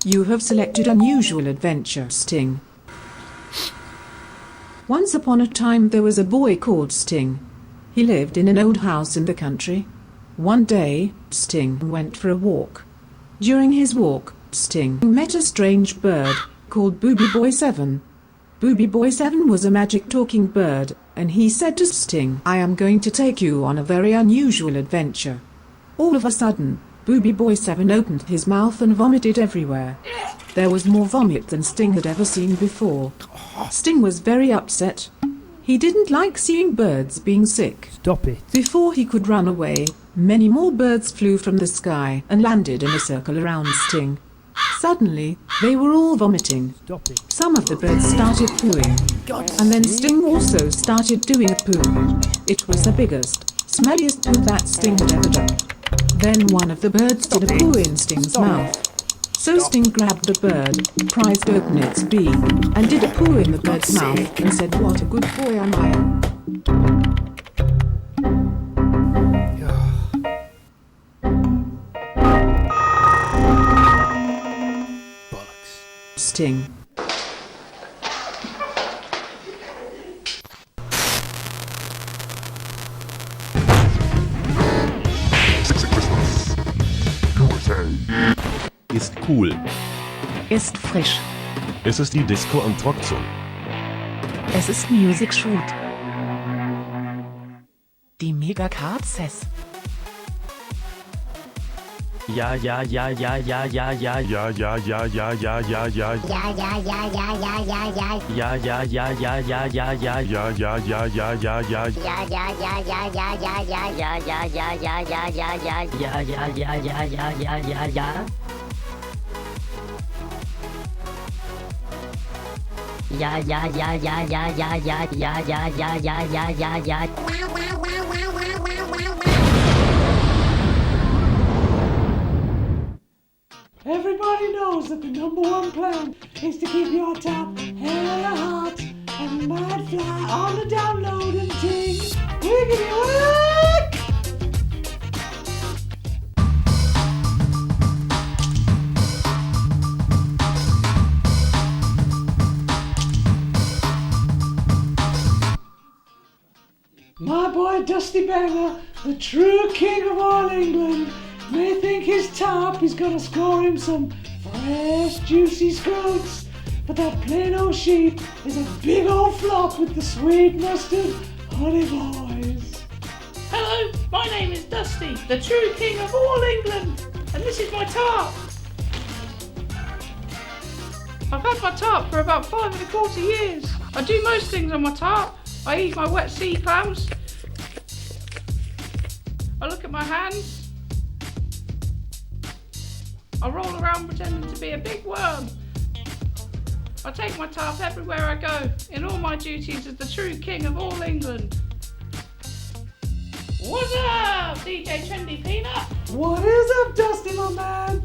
You have selected unusual adventure, Sting. Once upon a time there was a boy called Sting. He lived in an old house in the country. One day, Sting went for a walk. During his walk, Sting met a strange bird called Booby Boy 7. Booby Boy 7 was a magic talking bird, and he said to Sting, "I am going to take you on a very unusual adventure." All of a sudden, Booby Boy 7 opened his mouth and vomited everywhere. There was more vomit than Sting had ever seen before. Sting was very upset. He didn't like seeing birds being sick. Stop it. Before he could run away, many more birds flew from the sky and landed in a circle around Sting. Suddenly, they were all vomiting. Stop it. Some of the birds started pooing, and then Sting also started doing a poo. It was the biggest, smelliest poo that Sting had ever done. Then one of the birds did a poo in Sting's mouth. So Sting grabbed the bird, prized open its beak, and did a paw in the bird's mouth and said, "What a good boy am I." Sting. Ist cool. Ist frisch. Es ist die Disco am Trockzone. Es ist Music Shoot. Die Megakarzes. Ja, ja, ja, ja, ja, ja, ja. Ja, ja, ja, ja, ja, ja, ja. Ja, ja, ja, ja, ja, ja, ja. Ja, ja, ja, ja, ja, ja, ja. Ja, ja, ja, ja, ja, ja. Ja, ja, ja, ja, ja, ja, ja. Ja, ja, ja, ja, ja, ja, ja. Ja, ja, ja, ja, ja, ja, ja, ja. Ja, ja, ja, ja, ja, ja, ja, ja, ja, ja, ja, ja, ja, ja. Everybody knows that the #1 plan is to keep your top hella hot and mad fly on the download and ting. Wiggity whack! My boy Dusty Banger, the true king of all England, may think his top is gonna score him some fresh juicy scroats, but that plain old sheep is a big old flop with the sweet mustard honey boys. Hello, my name is Dusty, the true king of all England, and this is my top. I've had my top for about 5¼ years. I do most things on my top. I eat my wet sea clams. I look at my hands. I roll around pretending to be a big worm. I take my tarp everywhere I go, in all my duties as the true king of all England. What's up, DJ Trendy Peanut? What is up, Dusty, my man?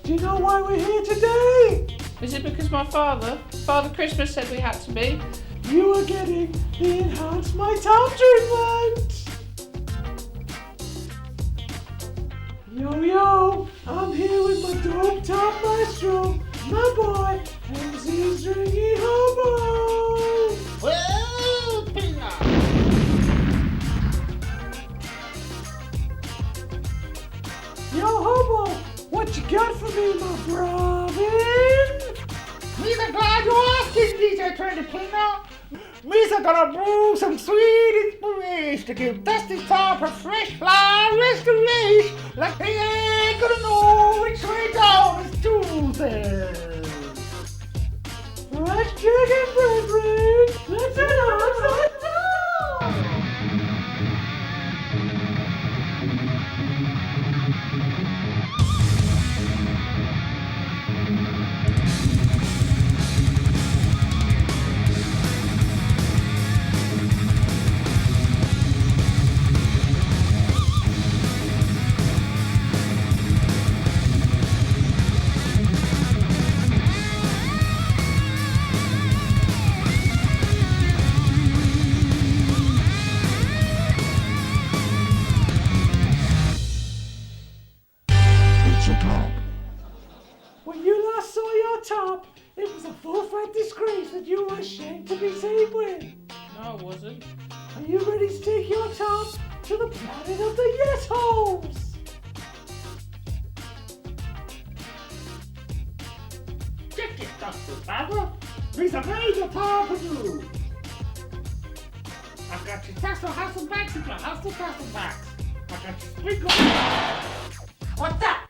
Do you know why we're here today? Is it because my Father Christmas said we had to be? You are getting the Enhance My Top treatment! Yo, yo, I'm here with my dope top maestro, my boy, MC Stringy Hobo! Well, Peanut! Yo, Hobo, what you got for me, my bravin'? Me's glad you asking, DJ Trendy Peanut. Me's gonna brew some sweet inspiration to give Dusty Top a fresh fly restoration like he ain't gonna know which way down his tooth. Fresh chicken brethren, let's it. When you last saw your top, it was a full-fat disgrace that you were ashamed to be seen with. No, it wasn't. Are you ready to take your top to the planet of the yes-holes? Check it, Dr. Baba. There's a major top for you. I've got your tassel house and bags if you have the tassel bags. I've got your sprinkle. What's that?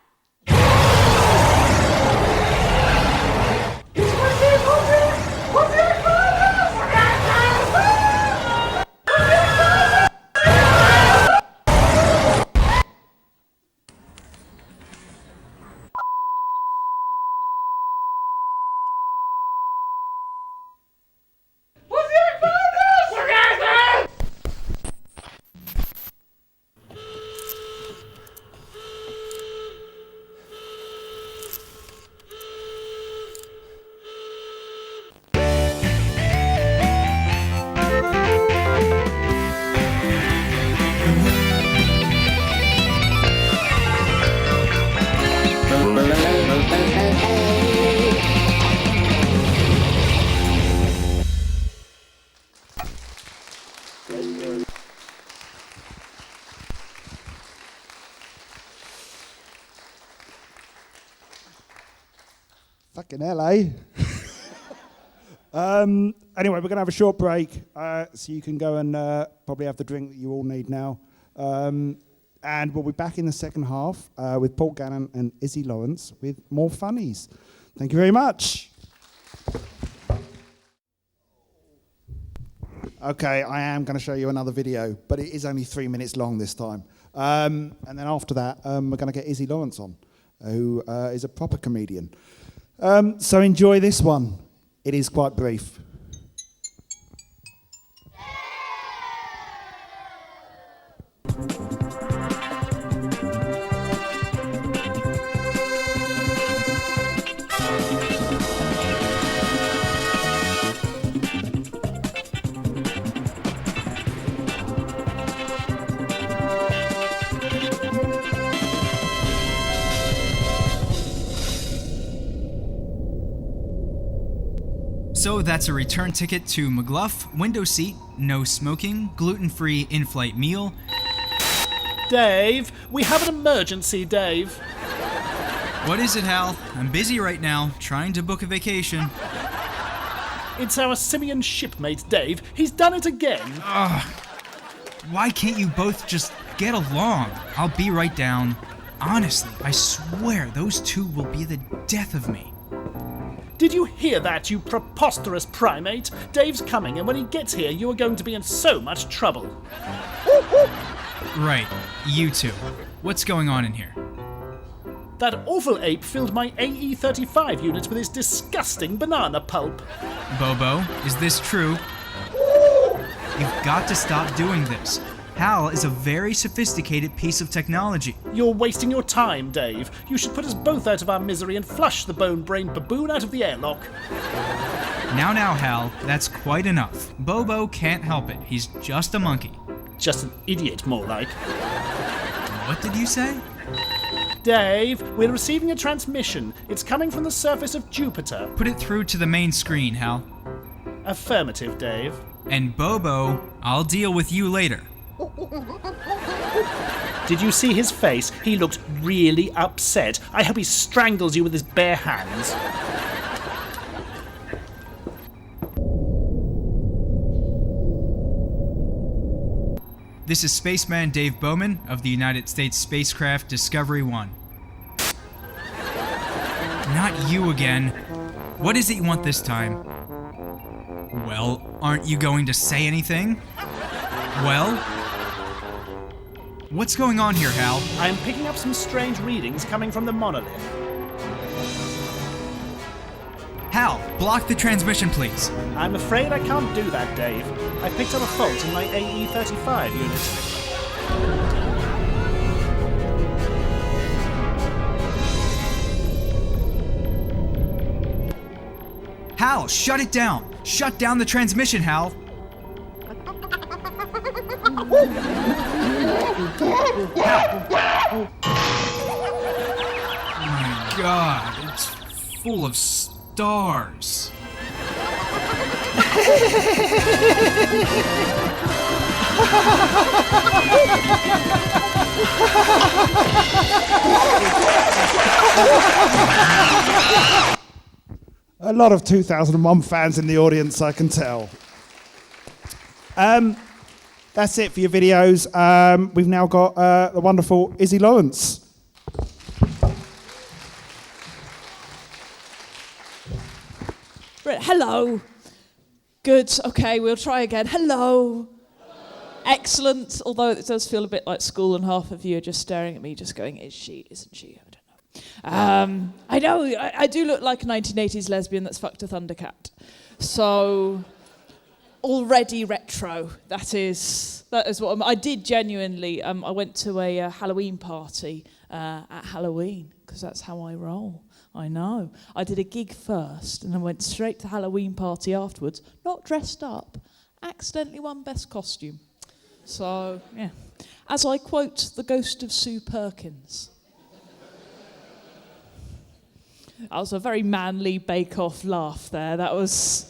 Fucking hell, eh? Anyway, we're going to have a short break, so you can go and probably have the drink that you all need now. And we'll be back in the second half with Paul Gannon and Iszi Lawrence with more funnies. Thank you very much. Okay, I am going to show you another video, but it is only 3 minutes long this time. And then after that, we're going to get Iszi Lawrence on, who is a proper comedian. So enjoy this one. It is quite brief. So that's a return ticket to McGluff, window seat, no smoking, gluten-free in-flight meal. Dave, we have an emergency, Dave. What is it, Hal? I'm busy right now, trying to book a vacation. It's our simian shipmate, Dave. He's done it again. Why can't you both just get along? I'll be right down. Honestly, I swear those two will be the death of me. Did you hear that, you preposterous primate? Dave's coming, and when he gets here, you are going to be in so much trouble. Right, you two. What's going on in here? That awful ape filled my AE-35 unit with his disgusting banana pulp. Bobo, is this true? You've got to stop doing this. Hal is a very sophisticated piece of technology. You're wasting your time, Dave. You should put us both out of our misery and flush the bone-brained baboon out of the airlock. Now, Hal, that's quite enough. Bobo can't help it. He's just a monkey. Just an idiot, more like. What did you say? Dave, we're receiving a transmission. It's coming from the surface of Jupiter. Put it through to the main screen, Hal. Affirmative, Dave. And Bobo, I'll deal with you later. Did you see his face? He looked really upset. I hope he strangles you with his bare hands. This is Spaceman Dave Bowman of the United States spacecraft Discovery 1. Not you again. What is it you want this time? Well, aren't you going to say anything? Well? What's going on here, Hal? I am picking up some strange readings coming from the monolith. Hal, block the transmission, please. I'm afraid I can't do that, Dave. I picked up a fault in my AE-35 unit. Hal, shut it down! Shut down the transmission, Hal! My God, it's full of stars. A lot of 2001 fans in the audience, I can tell. That's it for your videos. We've now got the wonderful Iszi Lawrence. Right, hello. Good. Okay, we'll try again. Hello. Excellent. Although it does feel a bit like school, and half of you are just staring at me, just going, "Is she? Isn't she?" I don't know. I know. I do look like a 1980s lesbian that's fucked a Thundercat. So already retro. That is what I did genuinely. I went to a Halloween party at Halloween because that's how I roll. I know. I did a gig first and then went straight to the Halloween party afterwards, not dressed up, accidentally won best costume. So, yeah. As I quote the ghost of Sue Perkins. That was a very manly bake-off laugh there. That was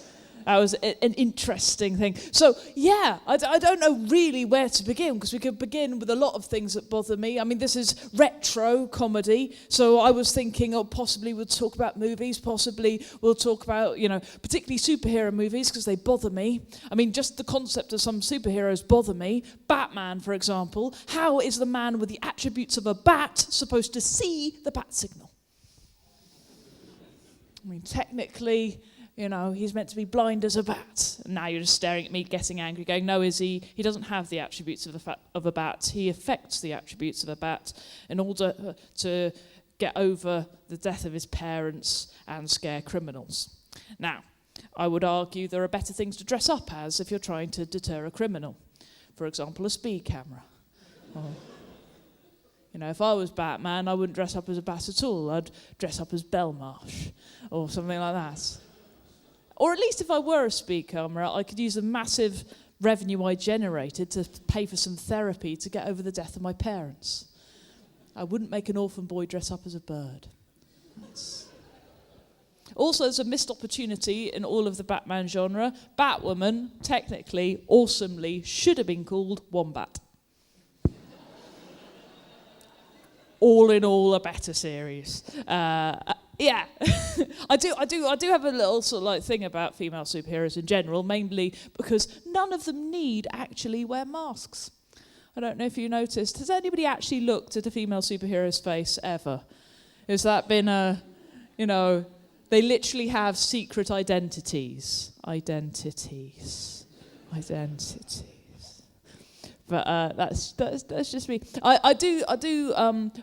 That was an interesting thing. So, yeah, I don't know really where to begin, because we could begin with a lot of things that bother me. I mean, this is retro comedy, so I was thinking, possibly we'll talk about movies, possibly we'll talk about, particularly superhero movies, because they bother me. I mean, just the concept of some superheroes bother me. Batman, for example. How is the man with the attributes of a bat supposed to see the bat signal? I mean, technically, he's meant to be blind as a bat. And now you're just staring at me, getting angry, going, no, Izzy, he doesn't have the attributes of a bat. He affects the attributes of a bat in order to get over the death of his parents and scare criminals. Now, I would argue there are better things to dress up as if you're trying to deter a criminal. For example, a speed camera. If I was Batman, I wouldn't dress up as a bat at all. I'd dress up as Belmarsh or something like that. Or at least if I were a speed camera, I could use the massive revenue I generated to pay for some therapy to get over the death of my parents. I wouldn't make an orphan boy dress up as a bird. Also, there's a missed opportunity in all of the Batman genre. Batwoman, technically, awesomely, should have been called Wombat. All in all, a better series. Yeah, I do have a little sort of like thing about female superheroes in general, mainly because none of them need actually wear masks. I don't know if you noticed. Has anybody actually looked at a female superhero's face ever? Has that been they literally have secret identities. But that's just me. I do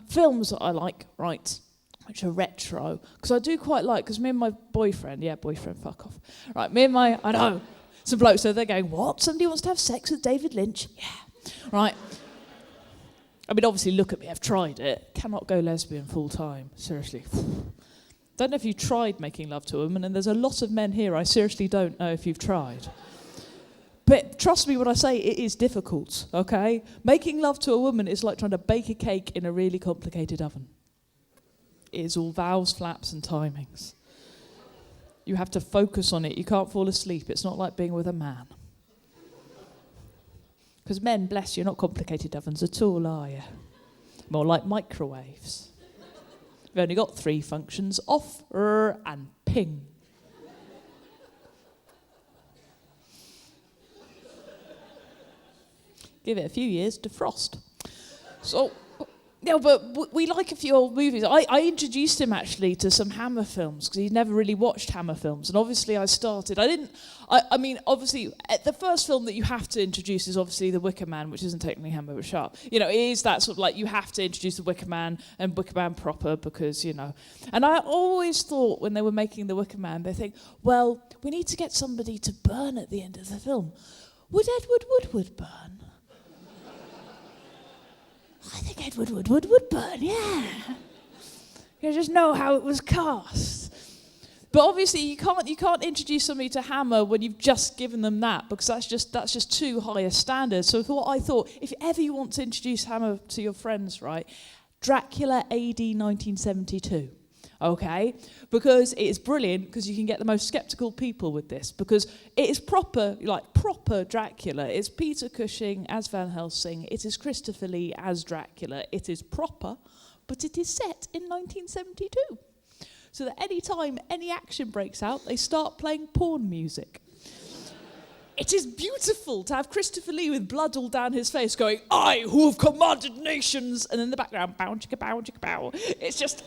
films that I like, right, which are retro, because I do quite like, because me and my boyfriend, fuck off. Right, I know, some blokes, so they're going, what? Somebody wants to have sex with David Lynch? Yeah. Right. I mean, obviously, look at me, I've tried it. Cannot go lesbian full time, seriously. Don't know if you tried making love to a woman, and there's a lot of men here, I seriously don't know if you've tried. But trust me when I say it is difficult, okay? Making love to a woman is like trying to bake a cake in a really complicated oven. It is all vowels, flaps, and timings. You have to focus on it. You can't fall asleep. It's not like being with a man. Because men, bless you, are not complicated ovens at all, are you? More like microwaves. You've only got 3 functions, off, and ping. Give it a few years to frost. So, but we like a few old movies. I introduced him actually to some Hammer films because he'd never really watched Hammer films. And obviously I mean, obviously, the first film that you have to introduce is obviously The Wicker Man, which isn't technically Hammer but Sharp. It is that sort of like you have to introduce The Wicker Man and Wicker Man proper because, And I always thought when they were making The Wicker Man, they think, well, we need to get somebody to burn at the end of the film. Would Edward Woodward burn? I think Edward Woodward would burn, yeah. You just know how it was cast. But obviously you can't introduce somebody to Hammer when you've just given them that, because that's just too high a standard. So I thought, if ever you want to introduce Hammer to your friends, right, Dracula AD 1972. Okay, because it is brilliant because you can get the most skeptical people with this because it is proper Dracula. It's Peter Cushing as Van Helsing. It is Christopher Lee as Dracula. It is proper, but it is set in 1972. So that any time any action breaks out, they start playing porn music. It is beautiful to have Christopher Lee with blood all down his face going, I who have commanded nations, and in the background, bow, chicka, bow, chicka, bow. It's just,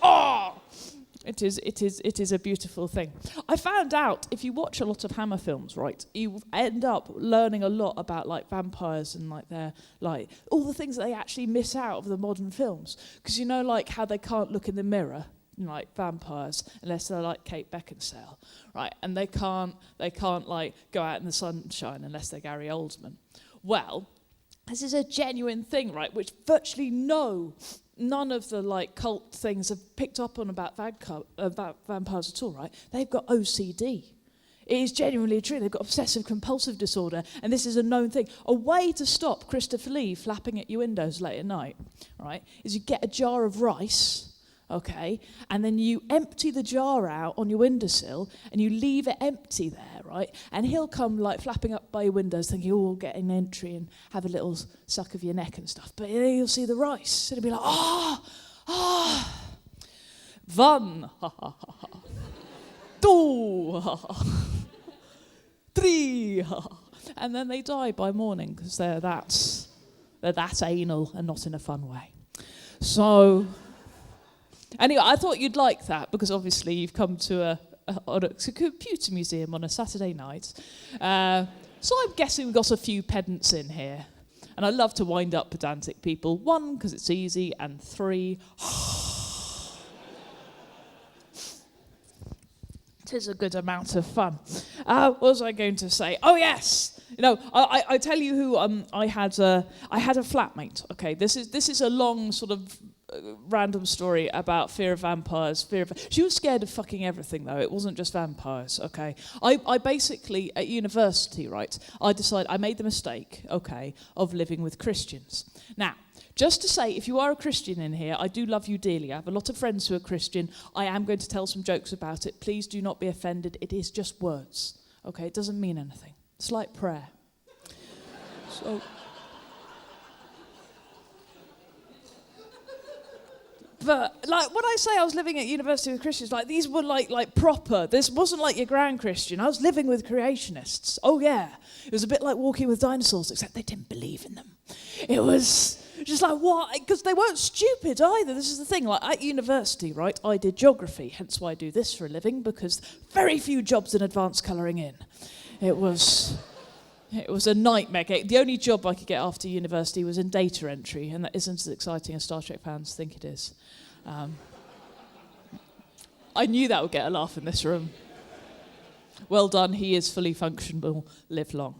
It is a beautiful thing. I found out if you watch a lot of Hammer films, right, you end up learning a lot about like vampires and like their like all the things that they actually miss out of the modern films. Because like how they can't look in the mirror, like vampires, unless they're like Kate Beckinsale, right? And they can't like go out in the sunshine unless they're Gary Oldman. Well, this is a genuine thing, right? Which virtually none of the like cult things have picked up on about vampires at all, right? They've got OCD. It is genuinely true. They've got obsessive compulsive disorder, and this is a known thing. A way to stop Christopher Lee flapping at your windows late at night, right, is you get a jar of rice, okay? And then you empty the jar out on your windowsill and you leave it empty there, right? And he'll come like flapping up by your windows thinking, oh, we'll get an entry and have a little suck of your neck and stuff. But then you'll see the rice and he'll be like, one, two, three, and then they die by morning because they're that anal and not in a fun way. So, anyway, I thought you'd like that because obviously you've come to a computer museum on a Saturday night. So I'm guessing we've got a few pedants in here. And I love to wind up pedantic people. 1, because it's easy, and 3, it is a good amount of fun. What was I going to say? Oh yes, I tell you who I had a flatmate. Okay, this is a long sort of random story about fear of vampires. She was scared of fucking everything though. It wasn't just vampires. Okay, I basically at university, right? I made the mistake, okay, of living with Christians. Now, just to say, if you are a Christian in here, I do love you dearly. I have a lot of friends who are Christian. I am going to tell some jokes about it. Please do not be offended. It is just words. Okay, it doesn't mean anything. It's like prayer. So, but like when I say I was living at university with Christians, like these were like proper. This wasn't like your grand Christian. I was living with creationists. Oh yeah, it was a bit like walking with dinosaurs, except they didn't believe in them. It was just like, what? Because they weren't stupid either. This is the thing. Like at university, right, I did geography, hence why I do this for a living, because very few jobs in advanced colouring in. It was a nightmare. The only job I could get after university was in data entry, and that isn't as exciting as Star Trek fans think it is. I knew that would get a laugh in this room. Well done, he is fully functional, live long.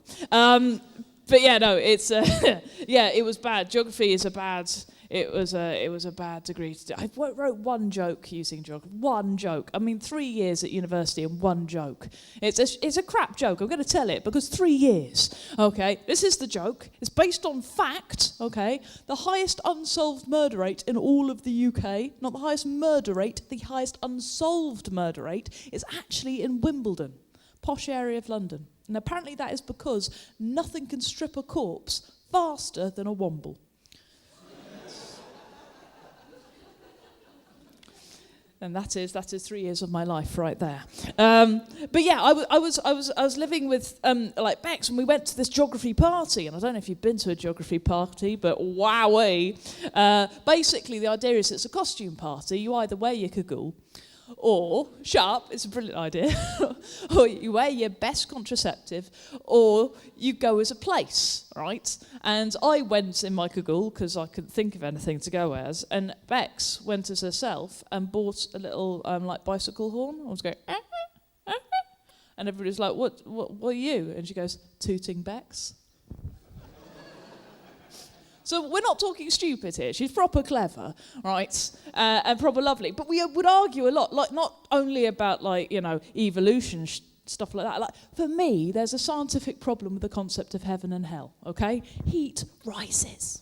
But yeah, no, it's it was bad. Geography is a bad. It was a bad degree to do. I wrote one joke using geography. One joke. I mean, 3 years at university and one joke. It's a crap joke. I'm going to tell it because 3 years. Okay, this is the joke. It's based on fact. Okay, the highest unsolved murder rate in all of the UK, not the highest murder rate, the highest unsolved murder rate is actually in Wimbledon, posh area of London. And apparently that is because nothing can strip a corpse faster than a womble. And that is 3 years of my life right there. But yeah, I was living with like Bex, and we went to this geography party. And I don't know if you've been to a geography party, but wowee! Basically, the idea is it's a costume party. You either wear your cagoule, or shut up, it's a brilliant idea. Or you wear your best contraceptive, or you go as a place, right? And I went in my cagoule because I couldn't think of anything to go as, and Bex went as herself and bought a little like bicycle horn. I was going, and everybody was like, what are you? And she goes, tooting Bex. So we're not talking stupid here. She's proper clever, right? And proper lovely. But we would argue a lot, like not only about like, evolution, stuff like that. Like for me, there's a scientific problem with the concept of heaven and hell, okay? Heat rises.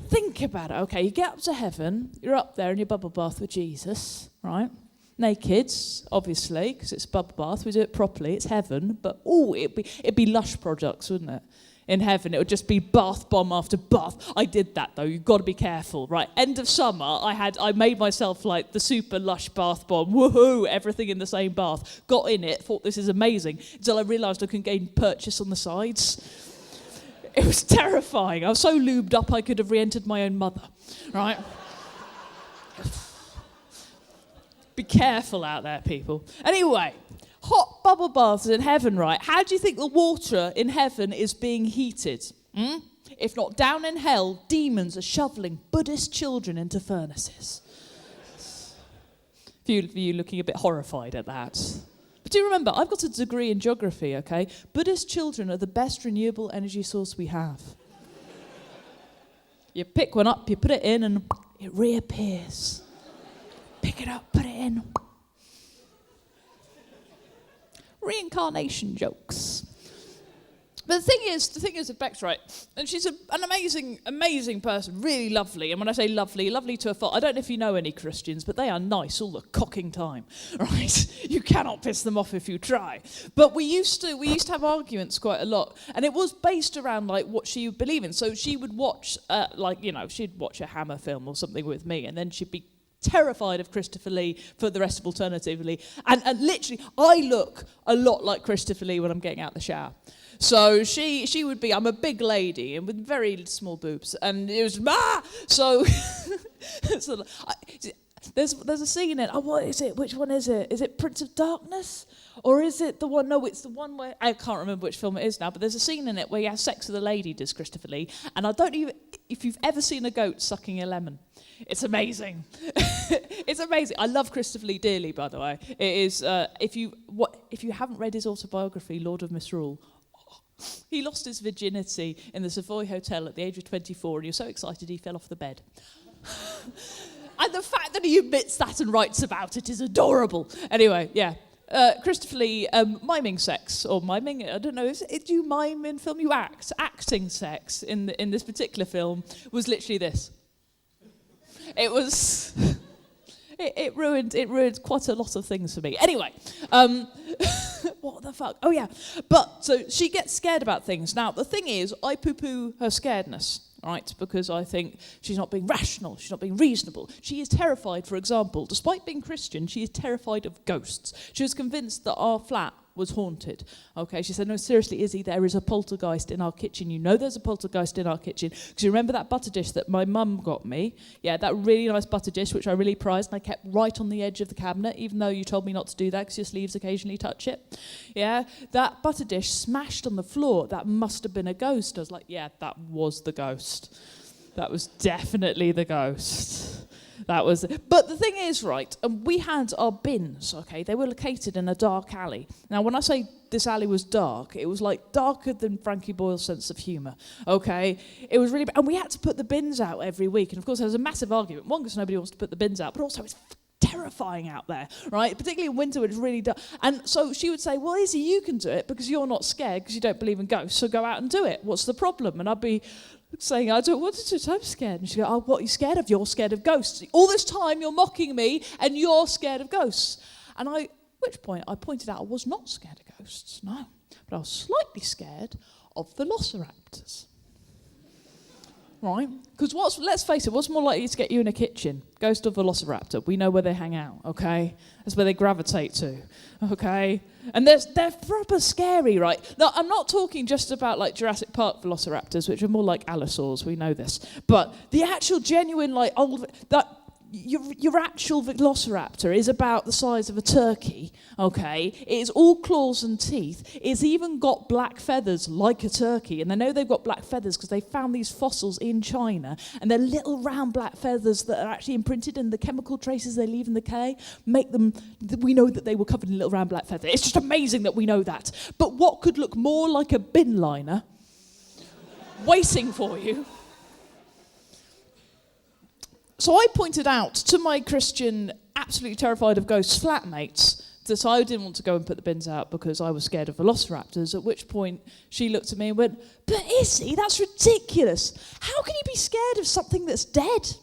Think about it, okay? You get up to heaven, you're up there in your bubble bath with Jesus, right? Naked, obviously, because it's bubble bath. We do it properly. It's heaven. But, it'd be Lush products, wouldn't it? In heaven, it would just be bath bomb after bath. I did that though. You've got to be careful, right? End of summer, I made myself like the super Lush bath bomb. Woohoo! Everything in the same bath. Got in it, thought this is amazing, until I realised I couldn't gain purchase on the sides. It was terrifying. I was so lubed up I could have re-entered my own mother, right? Be careful out there, people. Anyway. Hot bubble baths in heaven, right? How do you think the water in heaven is being heated? If not down in hell, demons are shoveling Buddhist children into furnaces. A few of you looking a bit horrified at that. But do remember, I've got a degree in geography, okay? Buddhist children are the best renewable energy source we have. You pick one up, you put it in, and it reappears. Pick it up, put it in. Reincarnation jokes. But the thing is, Beck's right, and she's an amazing person, really lovely. And when I say lovely, lovely to a fault. I don't know if you know any Christians, but they are nice all the cocking time, right? You cannot piss them off if you try. But we used to have arguments quite a lot, and it was based around like what she would believe in. So she would watch, she'd watch a Hammer film or something with me, and then she'd be terrified of Christopher Lee for the rest of Alternatively. And literally, I look a lot like Christopher Lee when I'm getting out the shower. So she would be, I'm a big lady and with very small boobs, and it was, so, so there's a scene in, what is it? Which one is it? Is it Prince of Darkness? Or is it the one, no, it's the one where, I can't remember which film it is now, but there's a scene in it where he has sex with a lady, does Christopher Lee, and I don't even, if you've ever seen a goat sucking a lemon, it's amazing. It's amazing. I love Christopher Lee dearly, by the way. It is, if you haven't read his autobiography, Lord of Misrule, he lost his virginity in the Savoy Hotel at the age of 24, and he was so excited he fell off the bed. And the fact that he admits that and writes about it is adorable. Anyway, yeah. Christopher Lee, miming sex, or miming, I don't know, do you mime in film? You act. Acting sex in this particular film was literally this. It was... It ruined quite a lot of things for me. Anyway, what the fuck? Oh yeah, but so she gets scared about things. Now the thing is, I poo-poo her scaredness, right? Because I think she's not being rational, she's not being reasonable. She is terrified, for example, despite being Christian, she is terrified of ghosts. She was convinced that our flat was haunted. Okay, she said, no, seriously, Izzy, there is a poltergeist in our kitchen. You know there's a poltergeist in our kitchen. Because you remember that butter dish that my mum got me? Yeah, that really nice butter dish, which I really prized, and I kept right on the edge of the cabinet, even though you told me not to do that because your sleeves occasionally touch it. Yeah, that butter dish smashed on the floor. That must have been a ghost. I was like, yeah, that was the ghost. That was definitely the ghost. That was, but the thing is, right, we had our bins, okay, they were located in a dark alley. Now, when I say this alley was dark, it was like darker than Frankie Boyle's sense of humour, okay? It was really, and we had to put the bins out every week, and of course there was a massive argument. One, because nobody wants to put the bins out, but also it's terrifying out there, right? Particularly in winter when it's really dark. And so she would say, well, Izzy, you can do it because you're not scared because you don't believe in ghosts, so go out and do it. What's the problem? And I'd be saying, I don't want to do it, I'm scared. And she'd go, oh, what are you scared of? You're scared of ghosts. All this time you're mocking me and you're scared of ghosts. And at which point I pointed out I was not scared of ghosts, no. But I was slightly scared of velociraptors. Right? Because let's face it, what's more likely to get you in a kitchen? Ghost or velociraptor? We know where they hang out, okay? That's where they gravitate to, okay? And they're proper scary, right? Now, I'm not talking just about like Jurassic Park velociraptors, which are more like allosaurs, we know this. But the actual genuine, like, your actual velociraptor is about the size of a turkey, okay? It is all claws and teeth. It's even got black feathers like a turkey. And they know they've got black feathers because they found these fossils in China. And they're little round black feathers that are actually imprinted, and the chemical traces they leave in the clay make them, we know that they were covered in little round black feathers. It's just amazing that we know that. But what could look more like a bin liner waiting for you? So I pointed out to my Christian, absolutely terrified of ghosts flatmates that I didn't want to go and put the bins out because I was scared of velociraptors, at which point she looked at me and went, but Izzy, that's ridiculous. How can you be scared of something that's dead?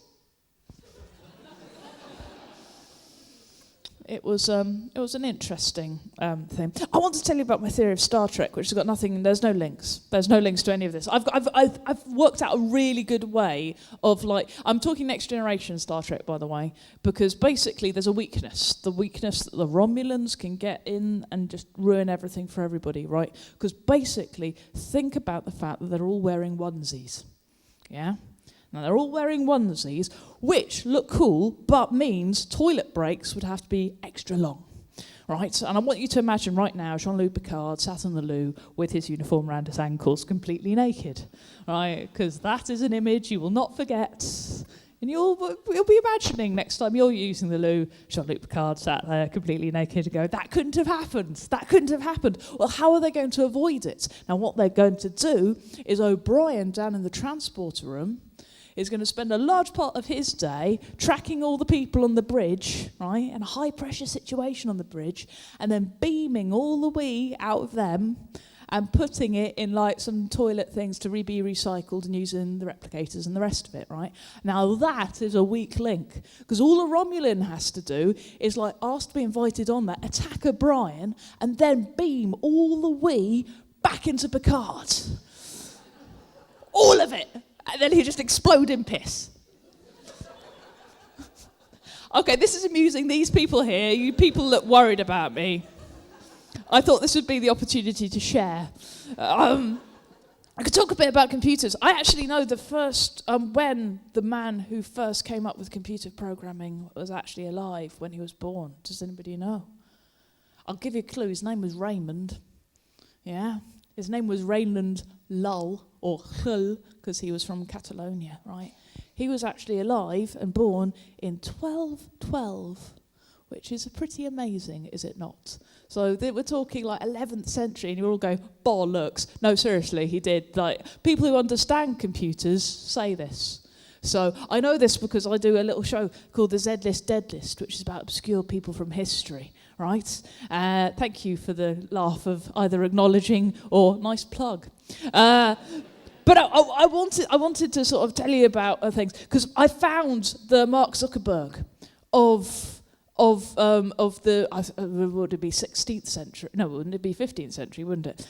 It was an interesting thing. I want to tell you about my theory of Star Trek, which has got nothing. There's no links. There's no links to any of this. I've worked out a really good way of, like, I'm talking Next Generation Star Trek, by the way, because basically there's a weakness. The weakness that the Romulans can get in and just ruin everything for everybody, right? Because basically, think about the fact that they're all wearing onesies. Yeah. Now, they're all wearing onesies, which look cool, but means toilet breaks would have to be extra long, right? And I want you to imagine right now Jean-Luc Picard sat on the loo with his uniform around his ankles, completely naked, right? Because that is an image you will not forget. And you'll be imagining next time you're using the loo, Jean-Luc Picard sat there completely naked and go, that couldn't have happened. That couldn't have happened. Well, how are they going to avoid it? Now, what they're going to do is O'Brien down in the transporter room is going to spend a large part of his day tracking all the people on the bridge, right, in a high-pressure situation on the bridge, and then beaming all the wee out of them and putting it in like some toilet things to be recycled and using the replicators and the rest of it, right? Now that is a weak link, because all a Romulan has to do is like ask to be invited on that, attack O'Brien, and then beam all the we back into Picard. All of it. And then he'd just explode in piss. Okay, this is amusing. These people here, you people that worried about me, I thought this would be the opportunity to share. I could talk a bit about computers. I actually know the first, when the man who first came up with computer programming was actually alive when he was born. Does anybody know? I'll give you a clue. His name was Raymond. Yeah? His name was Raymond Lull, or Hull, because he was from Catalonia, right? He was actually alive and born in 1212, which is pretty amazing, is it not? So we're talking like 11th century, and you're all going, bollocks. No, seriously, he did. Like, people who understand computers say this. So I know this because I do a little show called the Z-List Dead List, which is about obscure people from history, right? Thank you for the laugh of either acknowledging or nice plug. But I wanted to sort of tell you about things, because I found the Mark Zuckerberg of the, would it be 16th century? No, wouldn't it be 15th century, wouldn't it?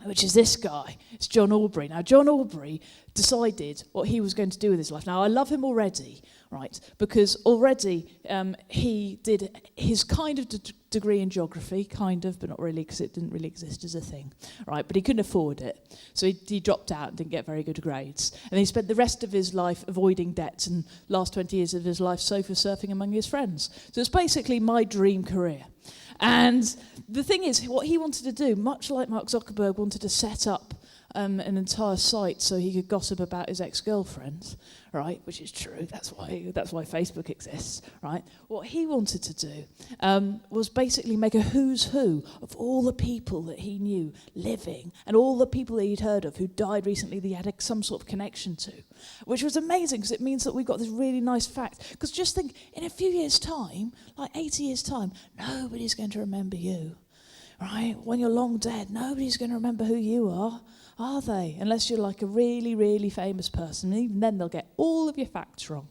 Which is this guy. It's John Aubrey. Now, John Aubrey decided what he was going to do with his life. Now, I love him already, right? Because already he did his kind of degree in geography, kind of, but not really, because it didn't really exist as a thing, right? But he couldn't afford it. So he dropped out and didn't get very good grades. And he spent the rest of his life avoiding debts and last 20 years of his life sofa surfing among his friends. So it's basically my dream career. And the thing is, what he wanted to do, much like Mark Zuckerberg wanted to set up an entire site so he could gossip about his ex-girlfriend, right? Which is true. That's why Facebook exists, right? What he wanted to do was basically make a who's who of all the people that he knew living and all the people that he'd heard of who died recently that he had some sort of connection to, which was amazing because it means that we've got this really nice fact. Because just think, in a few years' time, like 80 years' time, nobody's going to remember you, right? When you're long dead, nobody's going to remember who you are they? Unless you're like a really, really famous person. And even then, they'll get all of your facts wrong.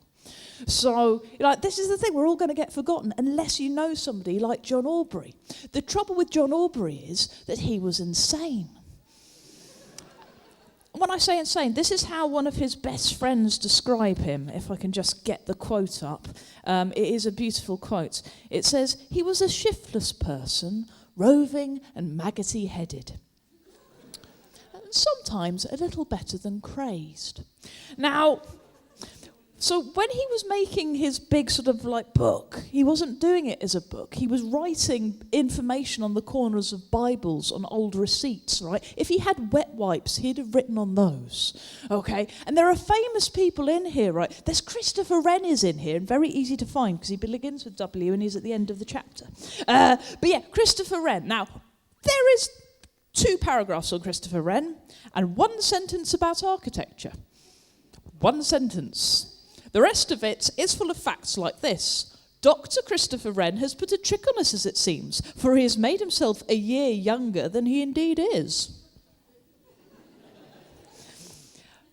So, like, this is the thing. We're all going to get forgotten unless you know somebody like John Aubrey. The trouble with John Aubrey is that he was insane. When I say insane, this is how one of his best friends describe him, if I can just get the quote up. It is a beautiful quote. It says, "He was a shiftless person, roving and maggoty-headed. Sometimes a little better than crazed." Now, so when he was making his big sort of like book, he wasn't doing it as a book. He was writing information on the corners of Bibles on old receipts, right? If he had wet wipes, he'd have written on those, okay? And there are famous people in here, right? There's Christopher Wren is in here, and very easy to find because he begins with W and he's at the end of the chapter. But yeah, Christopher Wren. Now, there is 2 paragraphs on Christopher Wren and 1 sentence about architecture. 1 sentence. The rest of it is full of facts like this. Dr. Christopher Wren has put a trick on us, as it seems, for he has made himself a year younger than he indeed is.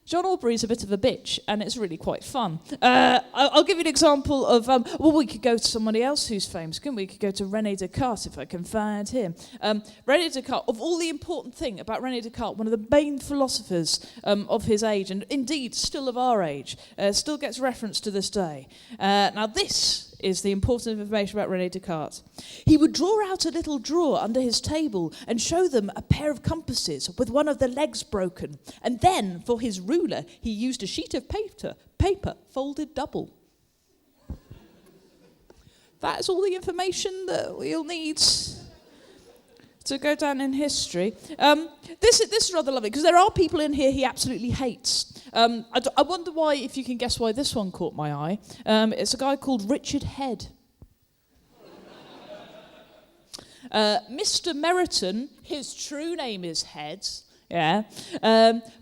John Aubrey's a bit of a bitch, and it's really quite fun. I'll give you an example of, we could go to somebody else who's famous, couldn't we? We could go to René Descartes, if I can find him. René Descartes, of all the important thing about René Descartes, one of the main philosophers of his age, and indeed still of our age, still gets reference to this day. Now this is the important information about René Descartes. He would draw out a little drawer under his table and show them a pair of compasses with one of the legs broken. And then, for his ruler, he used a sheet of paper folded double. That is all the information that we'll need to go down in history. This is rather lovely, because there are people in here he absolutely hates. I wonder why, if you can guess why this one caught my eye. It's a guy called Richard Head. Mr. Meriton, his true name is Head. Yeah.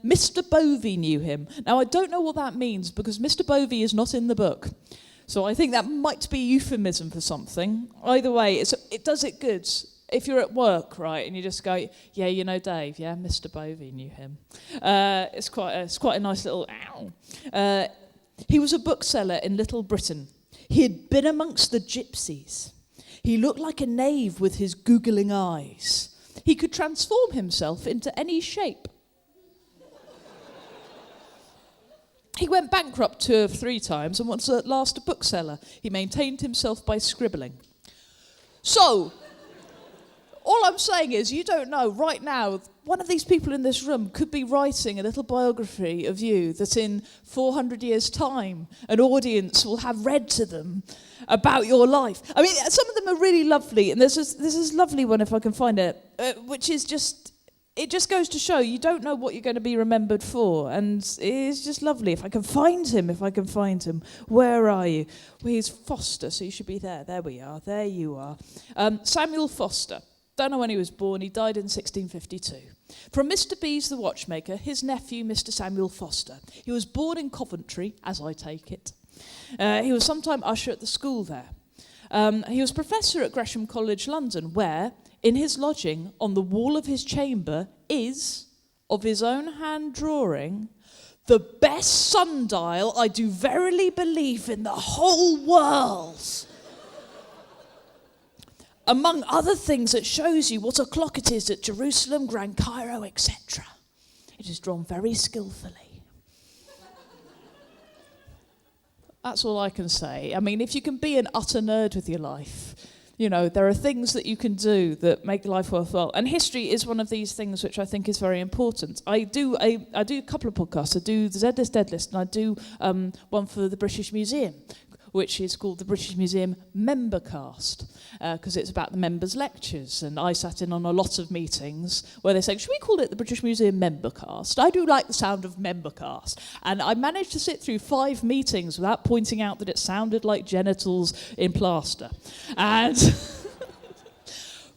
Mr. Bovey knew him. Now, I don't know what that means, because Mr. Bovey is not in the book. So I think that might be a euphemism for something. Either way, it does it good. if you're at work, right, and you just go, yeah, you know Dave, yeah, Mr. Bovey knew him. It's quite a nice little ow. He was a bookseller in Little Britain. He had been amongst the gypsies. He looked like a knave with his googling eyes. He could transform himself into any shape. He went bankrupt 2 or 3 times and was at last a bookseller. He maintained himself by scribbling. So, all I'm saying is, you don't know, right now, one of these people in this room could be writing a little biography of you that in 400 years' time, an audience will have read to them about your life. I mean, some of them are really lovely, and there's this lovely one, if I can find it, which is just, it just goes to show you don't know what you're going to be remembered for, and it's just lovely. If I can find him, where are you? Well, he's Foster, so you should be there. There we are, there you are. Samuel Foster. Don't know when he was born. He died in 1652. From Mr. Bees the watchmaker, his nephew, Mr. Samuel Foster. He was born in Coventry, as I take it. He was sometime usher at the school there. He was professor at Gresham College, London, where, in his lodging, on the wall of his chamber, is, of his own hand drawing, the best sundial I do verily believe in the whole world. Among other things, it shows you what o'clock it is at Jerusalem, Grand Cairo, etc. It is drawn very skillfully. That's all I can say. I mean, if you can be an utter nerd with your life, you know, there are things that you can do that make life worthwhile. And history is one of these things which I think is very important. I do a couple of podcasts. I do the Z-List, Dead-List, and I do one for the British Museum, which is called the British Museum Membercast, because it's about the members' lectures. And I sat in on a lot of meetings where they said, should we call it the British Museum Membercast? I do like the sound of Membercast. And I managed to sit through 5 meetings without pointing out that it sounded like genitals in plaster. And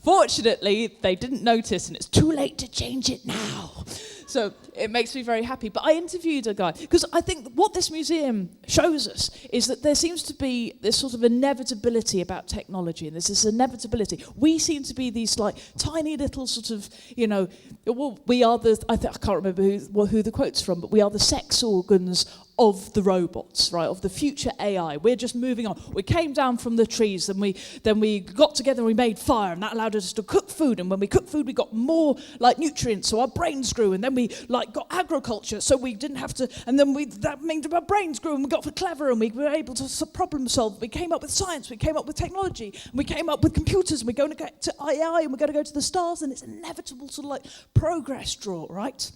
fortunately, they didn't notice, and it's too late to change it now. So it makes me very happy. But I interviewed a guy, because I think what this museum shows us is that there seems to be this sort of inevitability about technology, and there's this inevitability. We seem to be these like tiny little sort of, you know, well, we are the, I can't remember who the quote's from, but we are the sex organs of the robots, right, of the future AI. We're just moving on. We came down from the trees, then we got together and we made fire, and that allowed us to cook food, and when we cooked food we got more like nutrients, so our brains grew, and then we like got agriculture, so we didn't have to, and then that meant our brains grew, and we got clever, and we were able to problem solve. We came up with science, we came up with technology, and we came up with computers, and we're going to get to AI, and we're going to go to the stars, and it's inevitable sort of like progress draw, right?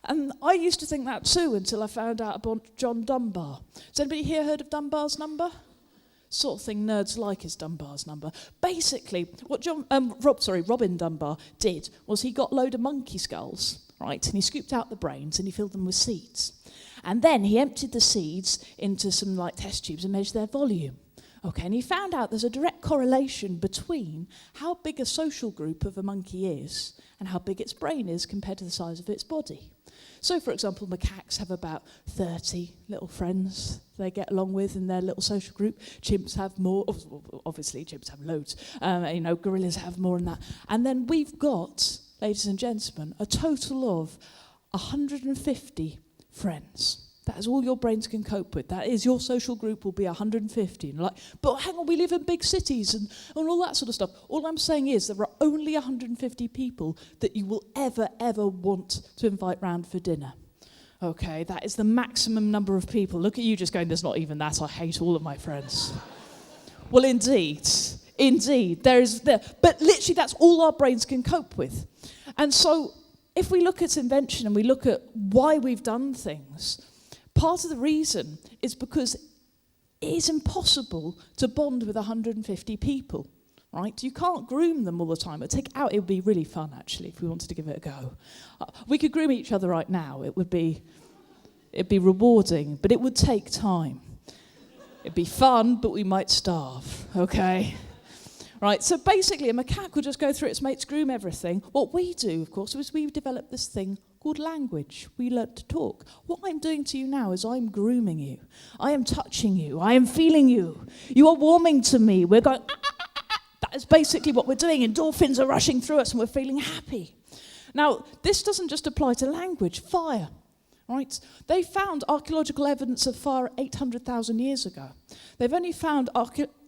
And I used to think that too until I found out about John Dunbar. Has anybody here heard of Dunbar's number? Sort of thing nerds like is Dunbar's number. Basically, what Robin Dunbar did was he got a load of monkey skulls, right, and he scooped out the brains and he filled them with seeds. And then he emptied the seeds into some like test tubes and measured their volume. Okay, and he found out there's a direct correlation between how big a social group of a monkey is and how big its brain is compared to the size of its body. So, for example, macaques have about 30 little friends they get along with in their little social group. Chimps have more. Obviously, chimps have loads. Gorillas have more than that. And then we've got, ladies and gentlemen, a total of 150 friends. That is all your brains can cope with. That is, your social group will be 150. And but hang on, we live in big cities and all that sort of stuff. All I'm saying is there are only 150 people that you will ever want to invite round for dinner. Okay, that is the maximum number of people. Look at you just going, there's not even that. I hate all of my friends. Well, indeed, but literally that's all our brains can cope with. And so if we look at invention and we look at why we've done things, part of the reason is because it is impossible to bond with 150 people, right? You can't groom them all the time. It would be really fun, actually, if we wanted to give it a go. We could groom each other right now. It'd be rewarding, but it would take time. It'd be fun, but we might starve, okay? Right, so basically a macaque would just go through its mates, groom everything. What we do, of course, is we've developed this thing called language. We learn to talk. What I'm doing to you now is I'm grooming you. I am touching you. I am feeling you. You are warming to me. We're going, That is basically what we're doing. Endorphins are rushing through us and we're feeling happy. Now, this doesn't just apply to language, fire. Right? They found archaeological evidence of fire 800,000 years ago. They've only found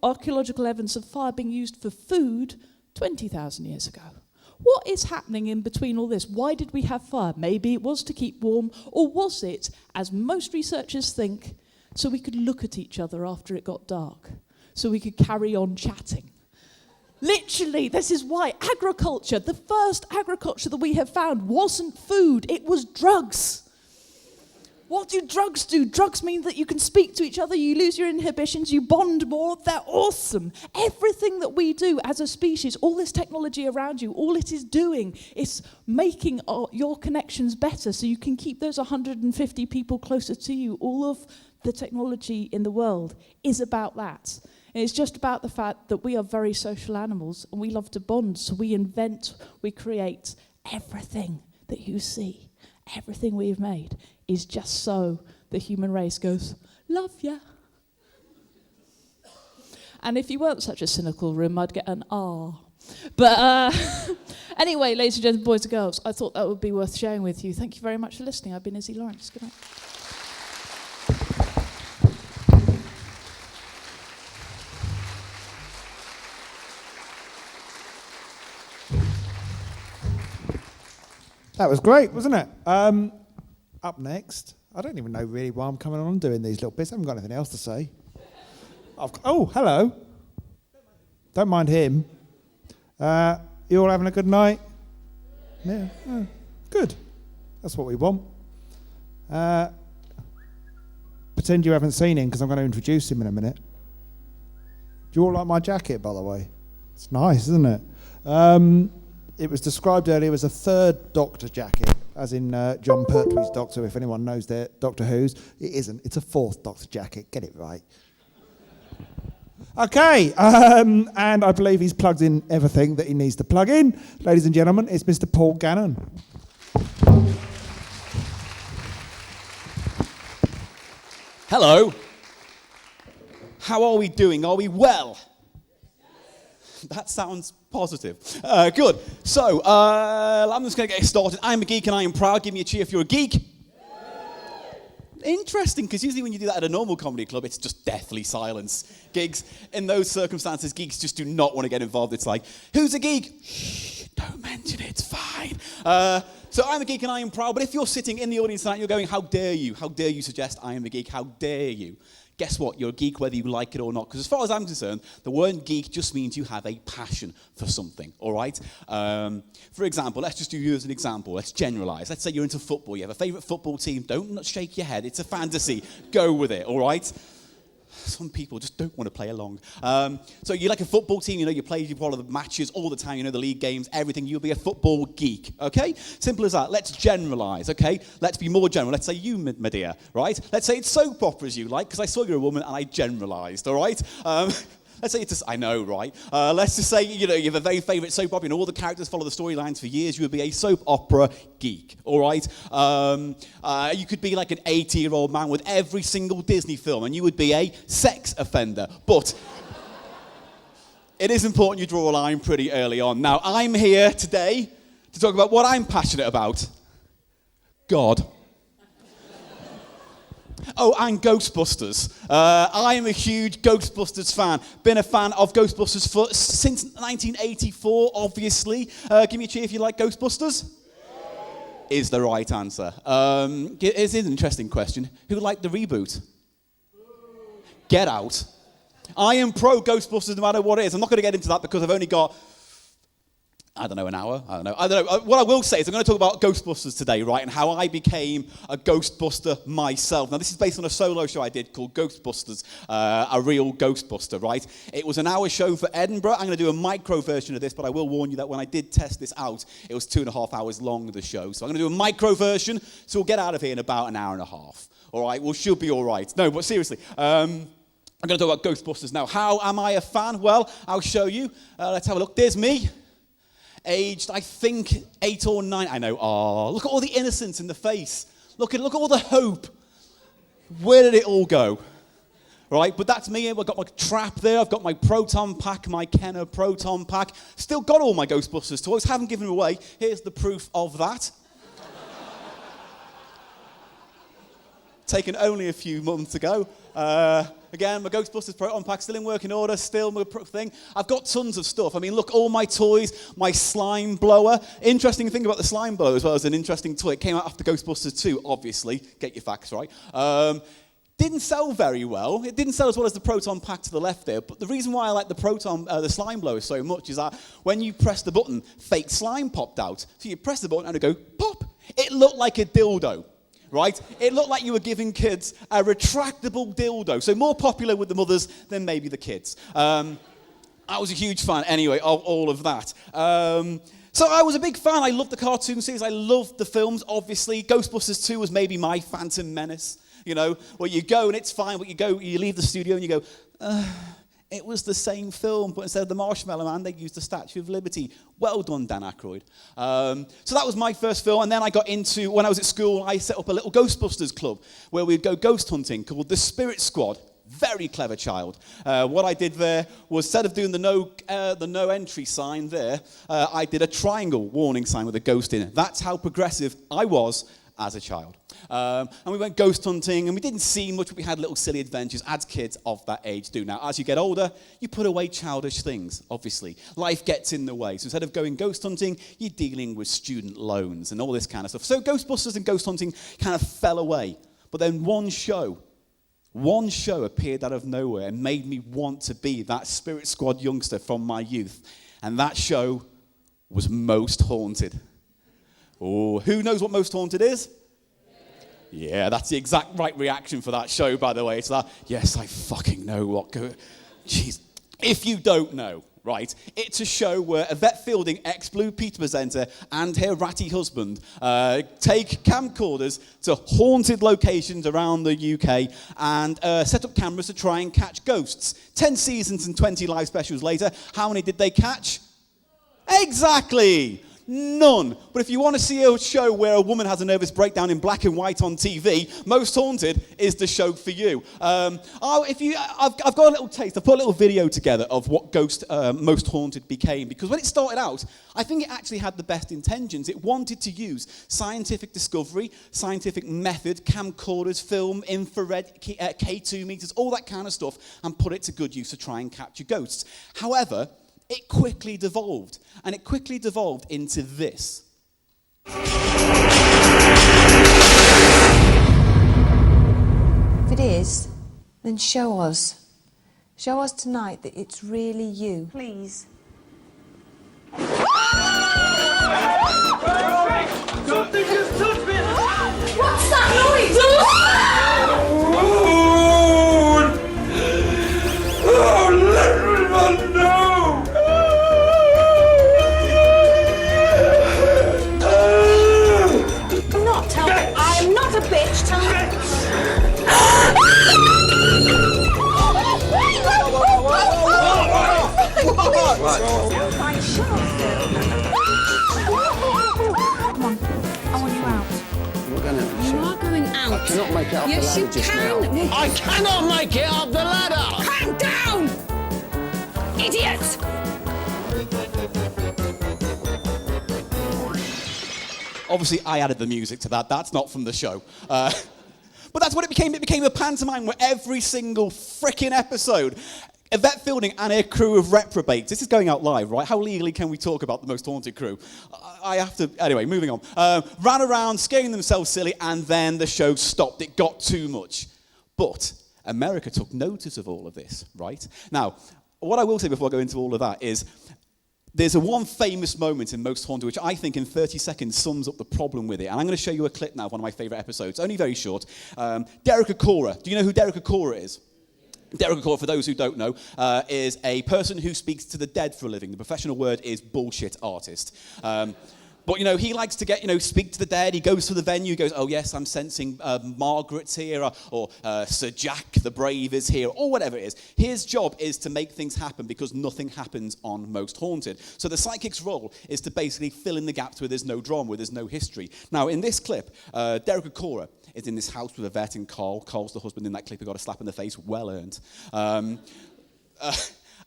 archaeological evidence of fire being used for food 20,000 years ago. What is happening in between all this? Why did we have fire? Maybe it was to keep warm, or was it, as most researchers think, so we could look at each other after it got dark, so we could carry on chatting? Literally, this is why agriculture, the first agriculture that we have found, wasn't food, it was drugs. What do drugs do? Drugs mean that you can speak to each other, you lose your inhibitions, you bond more. They're awesome. Everything that we do as a species, all this technology around you, all it is doing is making your connections better so you can keep those 150 people closer to you. All of the technology in the world is about that. And it's just about the fact that we are very social animals and we love to bond. So we invent, we create everything that you see. Everything we've made is just so the human race goes, love ya. And if you weren't such a cynical room, I'd get an ah. But anyway, ladies and gentlemen, boys and girls, I thought that would be worth sharing with you. Thank you very much for listening. I've been Iszi Lawrence. Good night. That was great, wasn't it? Up next, I don't even know really why I'm coming on doing these little bits. I haven't got anything else to say. Oh, hello. Don't mind him. You all having a good night? Yeah. Good. That's what we want. Pretend you haven't seen him because I'm going to introduce him in a minute. Do you all like my jacket, by the way? It's nice, isn't it? It was described earlier as a third Doctor jacket, as in John Pertwee's Doctor, if anyone knows their Doctor Who's. It isn't. It's a fourth Doctor jacket. Get it right. Okay, and I believe he's plugged in everything that he needs to plug in. Ladies and gentlemen, it's Mr. Paul Gannon. Hello. How are we doing? Are we well? That sounds positive. Good. So, I'm just going to get started. I'm a geek and I am proud. Give me a cheer if you're a geek. Interesting, because usually when you do that at a normal comedy club, it's just deathly silence. Gigs, in those circumstances, geeks just do not want to get involved. It's like, who's a geek? Shh, don't mention it, it's fine. So I'm a geek and I am proud, but if you're sitting in the audience tonight, you're going, how dare you? How dare you suggest I am a geek? How dare you? Guess what? You're a geek whether you like it or not. Because as far as I'm concerned, the word geek just means you have a passion for something, all right? For example, let's just do you as an example. Let's generalize. Let's say you're into football. You have a favorite football team. Don't shake your head. It's a fantasy. Go with it, all right? Some people just don't want to play along. So you like a football team, you follow the matches all the time, the league games, everything. You'll be a football geek, okay? Simple as that. Let's generalize, okay? Let's be more general. Let's say you, my dear, right? Let's say it's soap operas you like, because I saw you're a woman and I generalized, all right? Let's say it's I know, right? Let's just say, you have a very favourite soap opera and all the characters follow the storylines for years. You would be a soap opera geek, all right? You could be like an 80-year-old man with every single Disney film and you would be a sex offender. But it is important you draw a line pretty early on. Now, I'm here today to talk about what I'm passionate about. God. Oh, and Ghostbusters. I am a huge Ghostbusters fan. Been a fan of Ghostbusters since 1984, obviously. Give me a cheer if you like Ghostbusters. Is the right answer. It's an interesting question. Who liked the reboot? Get out. I am pro Ghostbusters no matter what it is. I'm not going to get into that because I've only got an hour. I don't know. What I will say is I'm going to talk about Ghostbusters today, right, and how I became a Ghostbuster myself. Now, this is based on a solo show I did called Ghostbusters, a real Ghostbuster, right? It was an hour show for Edinburgh. I'm going to do a micro version of this, but I will warn you that when I did test this out, it was 2.5 hours long, the show. So I'm going to do a micro version, so we'll get out of here in about an hour and a half. All right? Well, should be all right. No, but seriously, I'm going to talk about Ghostbusters now. How am I a fan? Well, I'll show you. Let's have a look. There's me. Aged, I think, 8 or 9. I know, look at all the innocence in the face. Look at all the hope. Where did it all go? right? But that's me. I've got my trap there. I've got my Proton Pack, my Kenner Proton Pack. Still got all my Ghostbusters toys. Haven't given them away. Here's the proof of that. Taken only a few months ago. Again, my Ghostbusters Proton Pack still in working order, still my thing. I've got tons of stuff. I mean, look, all my toys, my slime blower. Interesting thing about the slime blower as well as an interesting toy. It came out after Ghostbusters 2, obviously. Get your facts right. Didn't sell very well. It didn't sell as well as the Proton Pack to the left there. But the reason why I like the slime blower so much is that when you press the button, fake slime popped out. So you press the button and it go pop. It looked like a dildo, right? It looked like you were giving kids a retractable dildo. So more popular with the mothers than maybe the kids. I was a huge fan anyway of all of that. So I was a big fan. I loved the cartoon series. I loved the films, obviously. Ghostbusters 2 was maybe my Phantom Menace. You know, where you go and it's fine, but you leave the studio and you go, it was the same film, but instead of the Marshmallow Man, they used the Statue of Liberty. Well done, Dan Aykroyd. So that was my first film, and then I got into, when I was at school, I set up a little Ghostbusters club where we'd go ghost hunting called the Spirit Squad. Very clever child. What I did there was, instead of doing the no entry sign there, I did a triangle warning sign with a ghost in it. That's how progressive I was as a child. And we went ghost hunting, and we didn't see much, but we had little silly adventures, as kids of that age do. Now, as you get older, you put away childish things, obviously. Life gets in the way. So instead of going ghost hunting, you're dealing with student loans and all this kind of stuff. So Ghostbusters and ghost hunting kind of fell away. But then one show appeared out of nowhere and made me want to be that Spirit Squad youngster from my youth. And that show was Most Haunted. Oh, who knows what Most Haunted is? Yeah, that's the exact right reaction for that show, by the way. It's like, yes, I fucking know what Jeez. If you don't know, right, it's a show where Yvette Fielding, ex-Blue Peter presenter, and her ratty husband take camcorders to haunted locations around the UK and set up cameras to try and catch ghosts. 10 seasons and 20 live specials later, how many did they catch? Exactly! None. But if you want to see a show where a woman has a nervous breakdown in black and white on TV, Most Haunted is the show for you. I've got a little taste. I've put a little video together of what Most Haunted became. Because when it started out, I think it actually had the best intentions. It wanted to use scientific discovery, scientific method, camcorders, film, infrared, K2 meters, all that kind of stuff, and put it to good use to try and capture ghosts. However, it quickly devolved, and it quickly devolved into this. If it is, then show us. Show us tonight that it's really you. Please. Something just touched me! What's that noise? Oh, let everyone know! I'm not a bitch, tell me. Come on, I want you out. You're going out. You are going out. I cannot make it up yes, the ladder just now. Yes, you can. I cannot make it up the ladder! Calm down! Idiot! Obviously, I added the music to that. That's not from the show. But that's what it became. It became a pantomime where every single frickin' episode, Yvette Fielding and her crew of reprobates, this is going out live, right? How legally can we talk about the Most Haunted crew? I have to, anyway, moving on. Ran around, scaring themselves silly, and then the show stopped. It got too much. But America took notice of all of this, right? Now, what I will say before I go into all of that is, there's one famous moment in Most Haunted, which I think in 30 seconds sums up the problem with it. And I'm going to show you a clip now of one of my favourite episodes, only very short. Derek Acorah. Do you know who Derek Acorah is? Derek Acorah, for those who don't know, is a person who speaks to the dead for a living. The professional word is bullshit artist. But, you know, he likes to get, you know, speak to the dead. He goes to the venue, goes, oh, yes, I'm sensing Margaret's here, or Sir Jack the Brave is here, or whatever it is. His job is to make things happen because nothing happens on Most Haunted. So the psychic's role is to basically fill in the gaps where there's no drama, where there's no history. Now, in this clip, Derek Acorah is in this house with Yvette and Carl. Carl's the husband in that clip who got a slap in the face, well earned.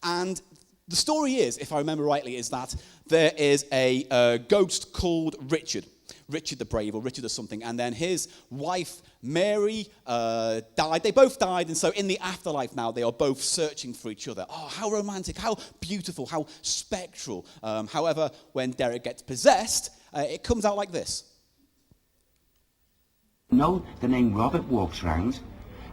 And the story is, if I remember rightly, is that there is a ghost called Richard the Brave, or Richard or something, and then his wife, Mary, died. They both died, and so in the afterlife now, they are both searching for each other. Oh, how romantic, how beautiful, how spectral. However, when Derek gets possessed, it comes out like this. I know the name Robert walks round,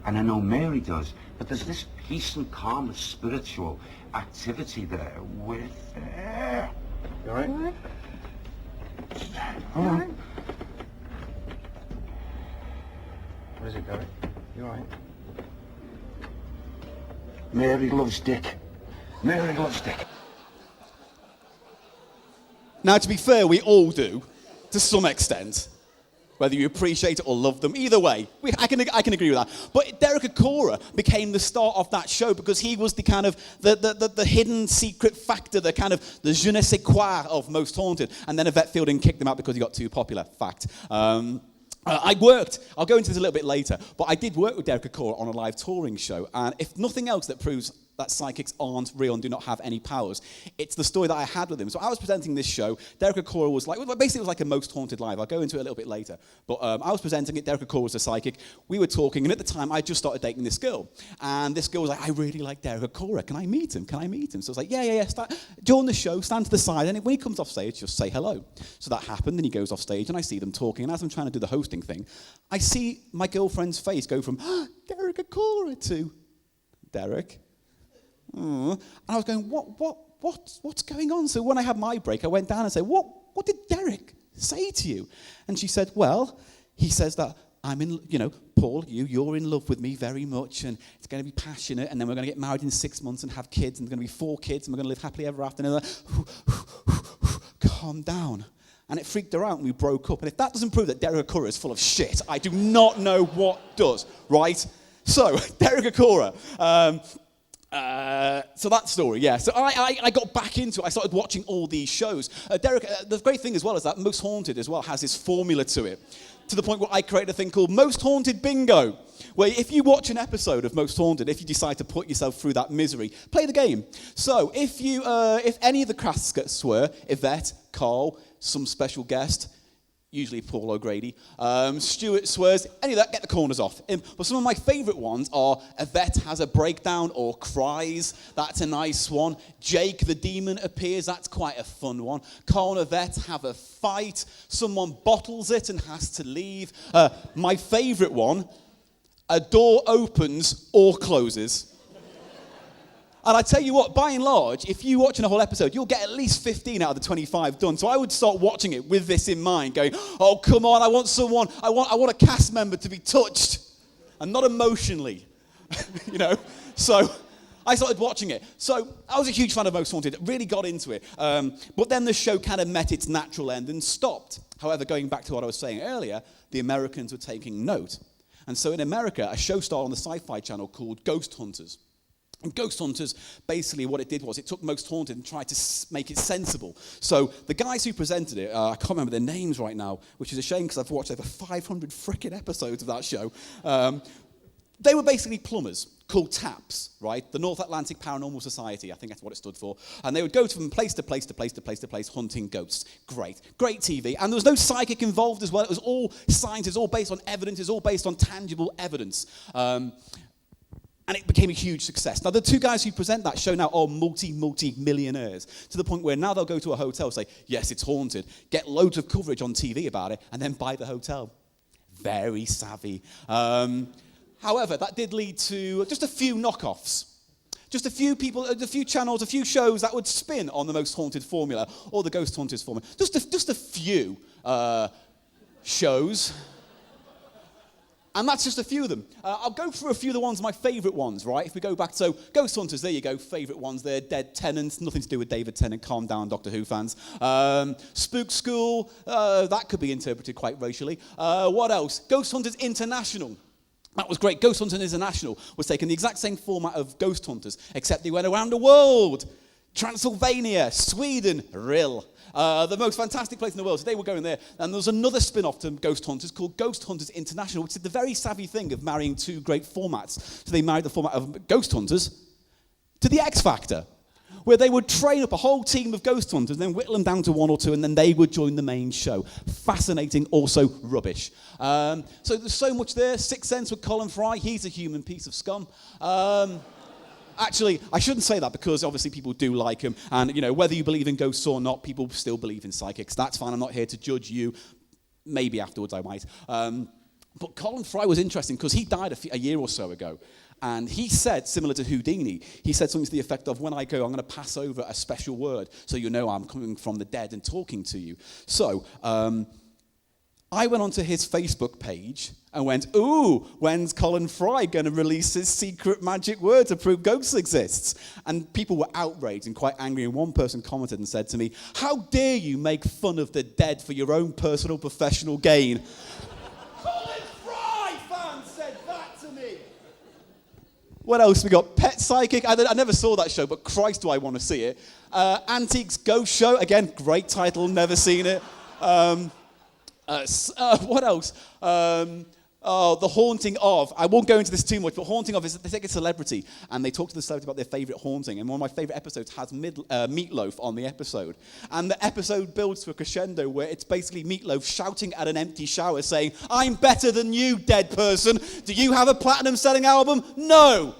and I know Mary does, but there's this peace and calm and spiritual activity there with... You all right? Hold on. What is it, Derek? You all right? Mary loves Dick. Mary loves Dick. Now, to be fair, we all do, to some extent. Whether you appreciate it or love them, either way, I can agree with that. But Derek Acora became the star of that show because he was the kind of the hidden secret factor, the kind of the je ne sais quoi of Most Haunted. And then Yvette Fielding kicked him out because he got too popular. Fact. I'll go into this a little bit later, but I did work with Derek Acora on a live touring show, and if nothing else that proves that psychics aren't real and do not have any powers, it's the story that I had with him. So I was presenting this show. Derek Acora was basically it was like a Most Haunted live. I'll go into it a little bit later. But I was presenting it. Derek Acora was a psychic. We were talking, and at the time, I just started dating this girl. And this girl was like, I really like Derek Acora. Can I meet him? So I was like, yeah. During the show, stand to the side, and when he comes off stage, just say hello. So that happened, and he goes off stage, and I see them talking. And as I'm trying to do the hosting thing, I see my girlfriend's face go from Derek Acora to Derek. And I was going, what's going on? So when I had my break, I went down and said, what did Derek say to you? And she said, well, he says that I'm in, Paul, you're in love with me very much, and it's going to be passionate, and then we're going to get married in 6 months and have kids, and there's going to be 4 kids, and we're going to live happily ever after. And they're like, calm down. And it freaked her out, and we broke up. And if that doesn't prove that Derek Acora is full of shit, I do not know what does, right? So, Derek Acora. So that story, yeah. So I got back into it. I started watching all these shows. Derek, the great thing as well is that Most Haunted as well has this formula to it, to the point where I created a thing called Most Haunted Bingo, where if you watch an episode of Most Haunted, if you decide to put yourself through that misery, play the game. So if any of the casts were Yvette, Carl, some special guest, usually Paul O'Grady, Stuart swears, any of that, get the corners off. But some of my favourite ones are Yvette has a breakdown or cries, that's a nice one. Jake the demon appears, that's quite a fun one. Carl and Yvette have a fight, someone bottles it and has to leave. My favourite one, a door opens or closes. And I tell you what, by and large, if you're watching a whole episode, you'll get at least 15 out of the 25 done. So I would start watching it with this in mind, going, oh, come on, I want a cast member to be touched, and not emotionally, So I started watching it. So I was a huge fan of Most Haunted, really got into it. But then the show kind of met its natural end and stopped. However, going back to what I was saying earlier, the Americans were taking note. And so in America, a show started on the Sci-Fi Channel called Ghost Hunters. And Ghost Hunters, basically what it did was it took Most Haunted and tried to make it sensible. So the guys who presented it, I can't remember their names right now, which is a shame because I've watched over 500 frickin' episodes of that show. They were basically plumbers called TAPS, right? The North Atlantic Paranormal Society, I think that's what it stood for. And they would go from place to place to place to place to place hunting ghosts. Great TV. And there was no psychic involved as well. It was all science, it was all based on evidence, it was all based on tangible evidence. And it became a huge success. Now, the 2 guys who present that show now are multi-millionaires, to the point where now they'll go to a hotel, say, yes, it's haunted, get loads of coverage on TV about it, and then buy the hotel. Very savvy. However, that did lead to just a few knockoffs. Just a few people, a few channels, a few shows that would spin on the Most Haunted formula, or the Ghost Hunters formula. Just a few shows. And that's just a few of them. I'll go through a few of the ones, my favourite ones, right? If we go back, so Ghost Hunters, there you go, favourite ones there. Dead Tennant, nothing to do with David Tennant, calm down, Doctor Who fans. Spook School, that could be interpreted quite racially. What else? Ghost Hunters International. That was great. Ghost Hunters International was taking the exact same format of Ghost Hunters, except they went around the world Transylvania, Sweden, Rill. The most fantastic place in the world. So they were going there. And there was another spin-off to Ghost Hunters called Ghost Hunters International, which did the very savvy thing of marrying two great formats. So they married the format of Ghost Hunters to the X Factor, where they would train up a whole team of ghost hunters, then whittle them down to one or two, and then they would join the main show. Fascinating, also rubbish. So there's so much there. Sixth Sense with Colin Fry. He's a human piece of scum. Actually, I shouldn't say that because obviously people do like him. And, you know, whether you believe in ghosts or not, people still believe in psychics. That's fine. I'm not here to judge you. Maybe afterwards I might. But Colin Fry was interesting because he died a year or so ago. And he said, similar to Houdini, he said something to the effect of, when I go, I'm going to pass over a special word so you know I'm coming from the dead and talking to you. So I went onto his Facebook page and went, ooh, when's Colin Fry going to release his secret magic word to prove ghosts exists? And people were outraged and quite angry. And one person commented and said to me, how dare you make fun of the dead for your own personal professional gain? Colin Fry fans said that to me. What else we got? Pet Psychic. I never saw that show, but Christ, do I want to see it. Antiques Ghost Show. Again, great title, never seen it. What else? The Haunting of, I won't go into this too much, but Haunting of is they take a celebrity and they talk to the celebrity about their favourite haunting. And one of my favourite episodes has Meatloaf on the episode. And the episode builds to a crescendo where it's basically Meatloaf shouting at an empty shower saying, I'm better than you, dead person. Do you have a platinum-selling album? No.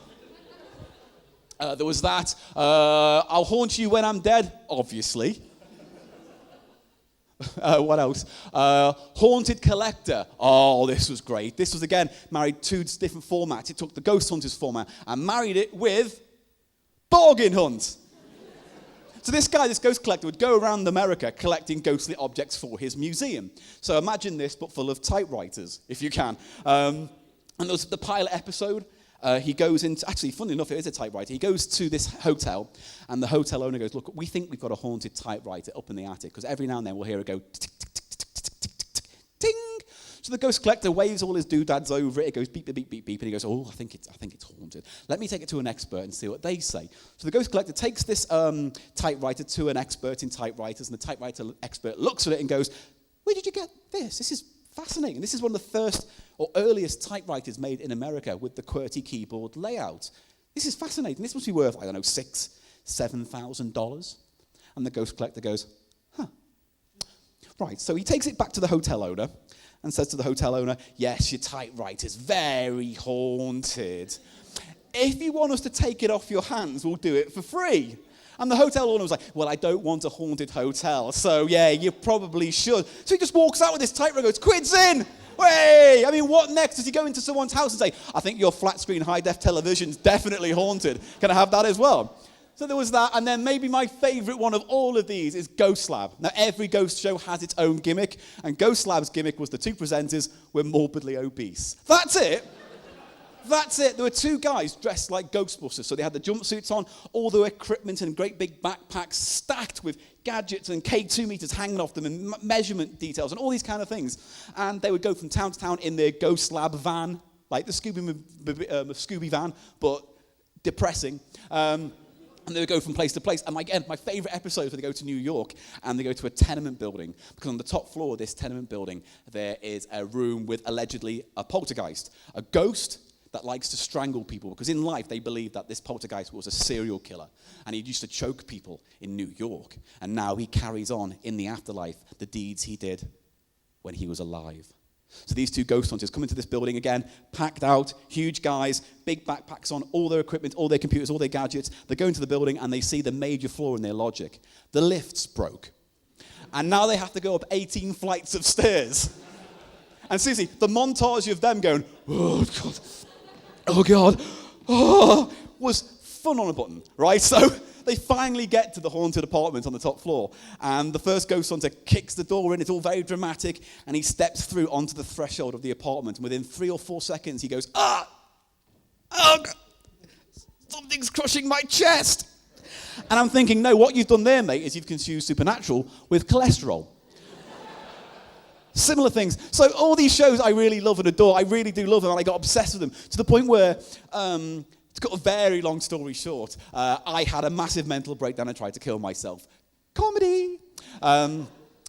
There was that. I'll haunt you when I'm dead, obviously. What else? Haunted Collector. Oh, this was great. This was, again, married two different formats. It took the Ghost Hunters format and married it with Bargain Hunt. So this guy, this ghost collector, would go around America collecting ghostly objects for his museum. So imagine this, but full of typewriters, if you can. And there was the pilot episode. He goes into, actually, funnily enough, it is a typewriter. He goes to this hotel, and the hotel owner goes, look, we think we've got a haunted typewriter up in the attic, because every now and then we'll hear it go tick, tick, tick, tick, tick, tick, tick, tick, ting. So the ghost collector waves all his doodads over it. It goes beep, beep, beep, beep, beep, and he goes, oh, I think it's haunted. Let me take it to an expert and see what they say. So the ghost collector takes this typewriter to an expert in typewriters, and the typewriter expert looks at it and goes, where did you get this? This is fascinating. This is one of the first or earliest typewriters made in America with the QWERTY keyboard layout. This is fascinating. This must be worth, I don't know, $7,000. And the ghost collector goes, huh. Right, so he takes it back to the hotel owner and says to the hotel owner, yes, your typewriter's very haunted. If you want us to take it off your hands, we'll do it for free. And the hotel owner was like, well, I don't want a haunted hotel, so yeah, you probably should. So he just walks out with his typewriter and goes, quid's in! Way! I mean, what next? Does he go into someone's house and say, I think your flat-screen high-def television's definitely haunted. Can I have that as well? So there was that, and then maybe my favourite one of all of these is Ghost Lab. Now, every ghost show has its own gimmick, and Ghost Lab's gimmick was the two presenters were morbidly obese. That's it. That's it. There were two guys dressed like Ghostbusters. So they had the jumpsuits on, all their equipment and great big backpacks stacked with gadgets and K2 meters hanging off them and measurement details and all these kind of things. And they would go from town to town in their Ghost Lab van, like the Scooby van, but depressing. And they would go from place to place. And again, my favorite episode is where they go to New York and they go to a tenement building. Because on the top floor of this tenement building, there is a room with allegedly a poltergeist, a ghost that likes to strangle people, because in life they believe that this poltergeist was a serial killer and he used to choke people in New York, and now he carries on in the afterlife the deeds he did when he was alive. So these two ghost hunters come into this building again, packed out, huge guys, big backpacks on, all their equipment, all their computers, all their gadgets. They go into the building and they see the major flaw in their logic. The lifts broke. And now they have to go up 18 flights of stairs. And seriously, the montage of them going, oh God, oh God, oh, was fun on a button, right? So they finally get to the haunted apartment on the top floor, and the first ghost hunter kicks the door in. It's all very dramatic, and he steps through onto the threshold of the apartment, and within 3 or 4 seconds, he goes, oh God, something's crushing my chest. And I'm thinking, no, what you've done there, mate, is you've confused supernatural with cholesterol. Similar things. So all these shows I really love and adore. I really do love them, and I got obsessed with them to the point where To cut a very long story short, I had a massive mental breakdown and tried to kill myself. Comedy!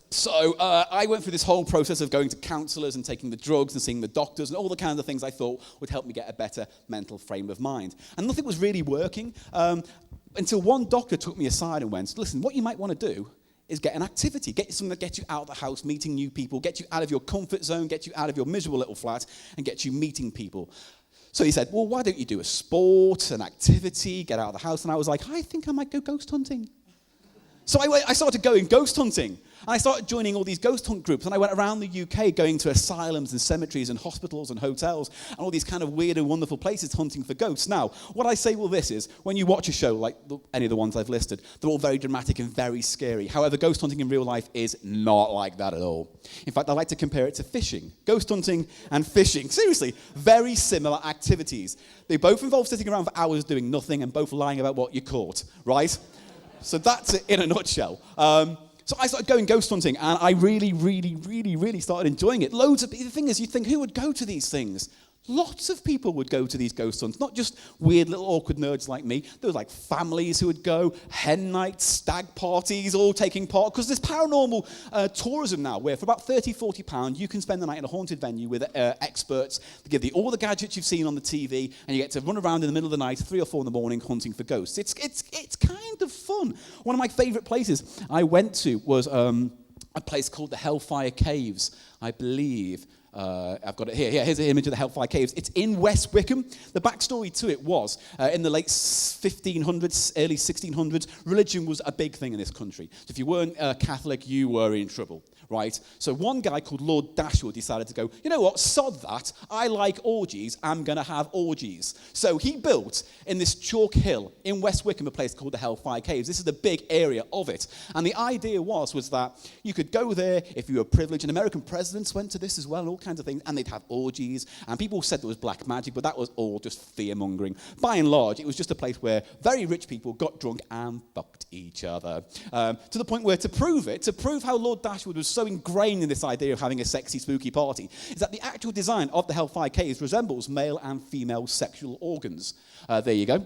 So I went through this whole process of going to counsellors and taking the drugs and seeing the doctors and all the kinds of things I thought would help me get a better mental frame of mind. And nothing was really working until one doctor took me aside and went, listen, what you might want to do is get an activity, get something that gets you out of the house, meeting new people, get you out of your comfort zone, get you out of your miserable little flat, and get you meeting people. So he said, well, why don't you do a sport, an activity, get out of the house? And I was like, I think I might go ghost hunting. So I started going ghost hunting. And I started joining all these ghost hunt groups. And I went around the UK going to asylums and cemeteries and hospitals and hotels and all these kind of weird and wonderful places hunting for ghosts. Now, what I say with this is, when you watch a show like any of the ones I've listed, they're all very dramatic and very scary. However, ghost hunting in real life is not like that at all. In fact, I like to compare it to fishing. Ghost hunting and fishing. Seriously, very similar activities. They both involve sitting around for hours doing nothing and both lying about what you caught, right? So that's it in a nutshell. So I started going ghost hunting, and I really started enjoying it. The thing is, you think, who would go to these things? Lots of people would go to these ghost hunts, not just weird little awkward nerds like me. There was like families who would go, hen nights, stag parties, all taking part. Because there's paranormal tourism now, where for about £30, £40, you can spend the night in a haunted venue with experts. They give you all the gadgets you've seen on the TV, and you get to run around in the middle of the night, 3 or 4 in the morning, hunting for ghosts. It's kind of fun. One of my favourite places I went to was a place called the Hellfire Caves, I believe. I've got it here. Yeah, here's an image of the Hellfire Caves. It's in West Wickham. The backstory to it was, in the late 1500s, early 1600s, religion was a big thing in this country. So if you weren't Catholic, you were in trouble, right? So one guy called Lord Dashwood decided to go, you know what, sod that. I like orgies. I'm going to have orgies. So he built, in this chalk hill in West Wickham, a place called the Hellfire Caves. This is the big area of it. And the idea was that you could go there if you were privileged. And American presidents went to this as well, and all kinds of things, and they'd have orgies, and people said there was black magic, but that was all just fear-mongering. By and large, it was just a place where very rich people got drunk and fucked each other. To the point where, to prove how Lord Dashwood was so ingrained in this idea of having a sexy, spooky party, is that the actual design of the Hellfire Caves resembles male and female sexual organs. There you go.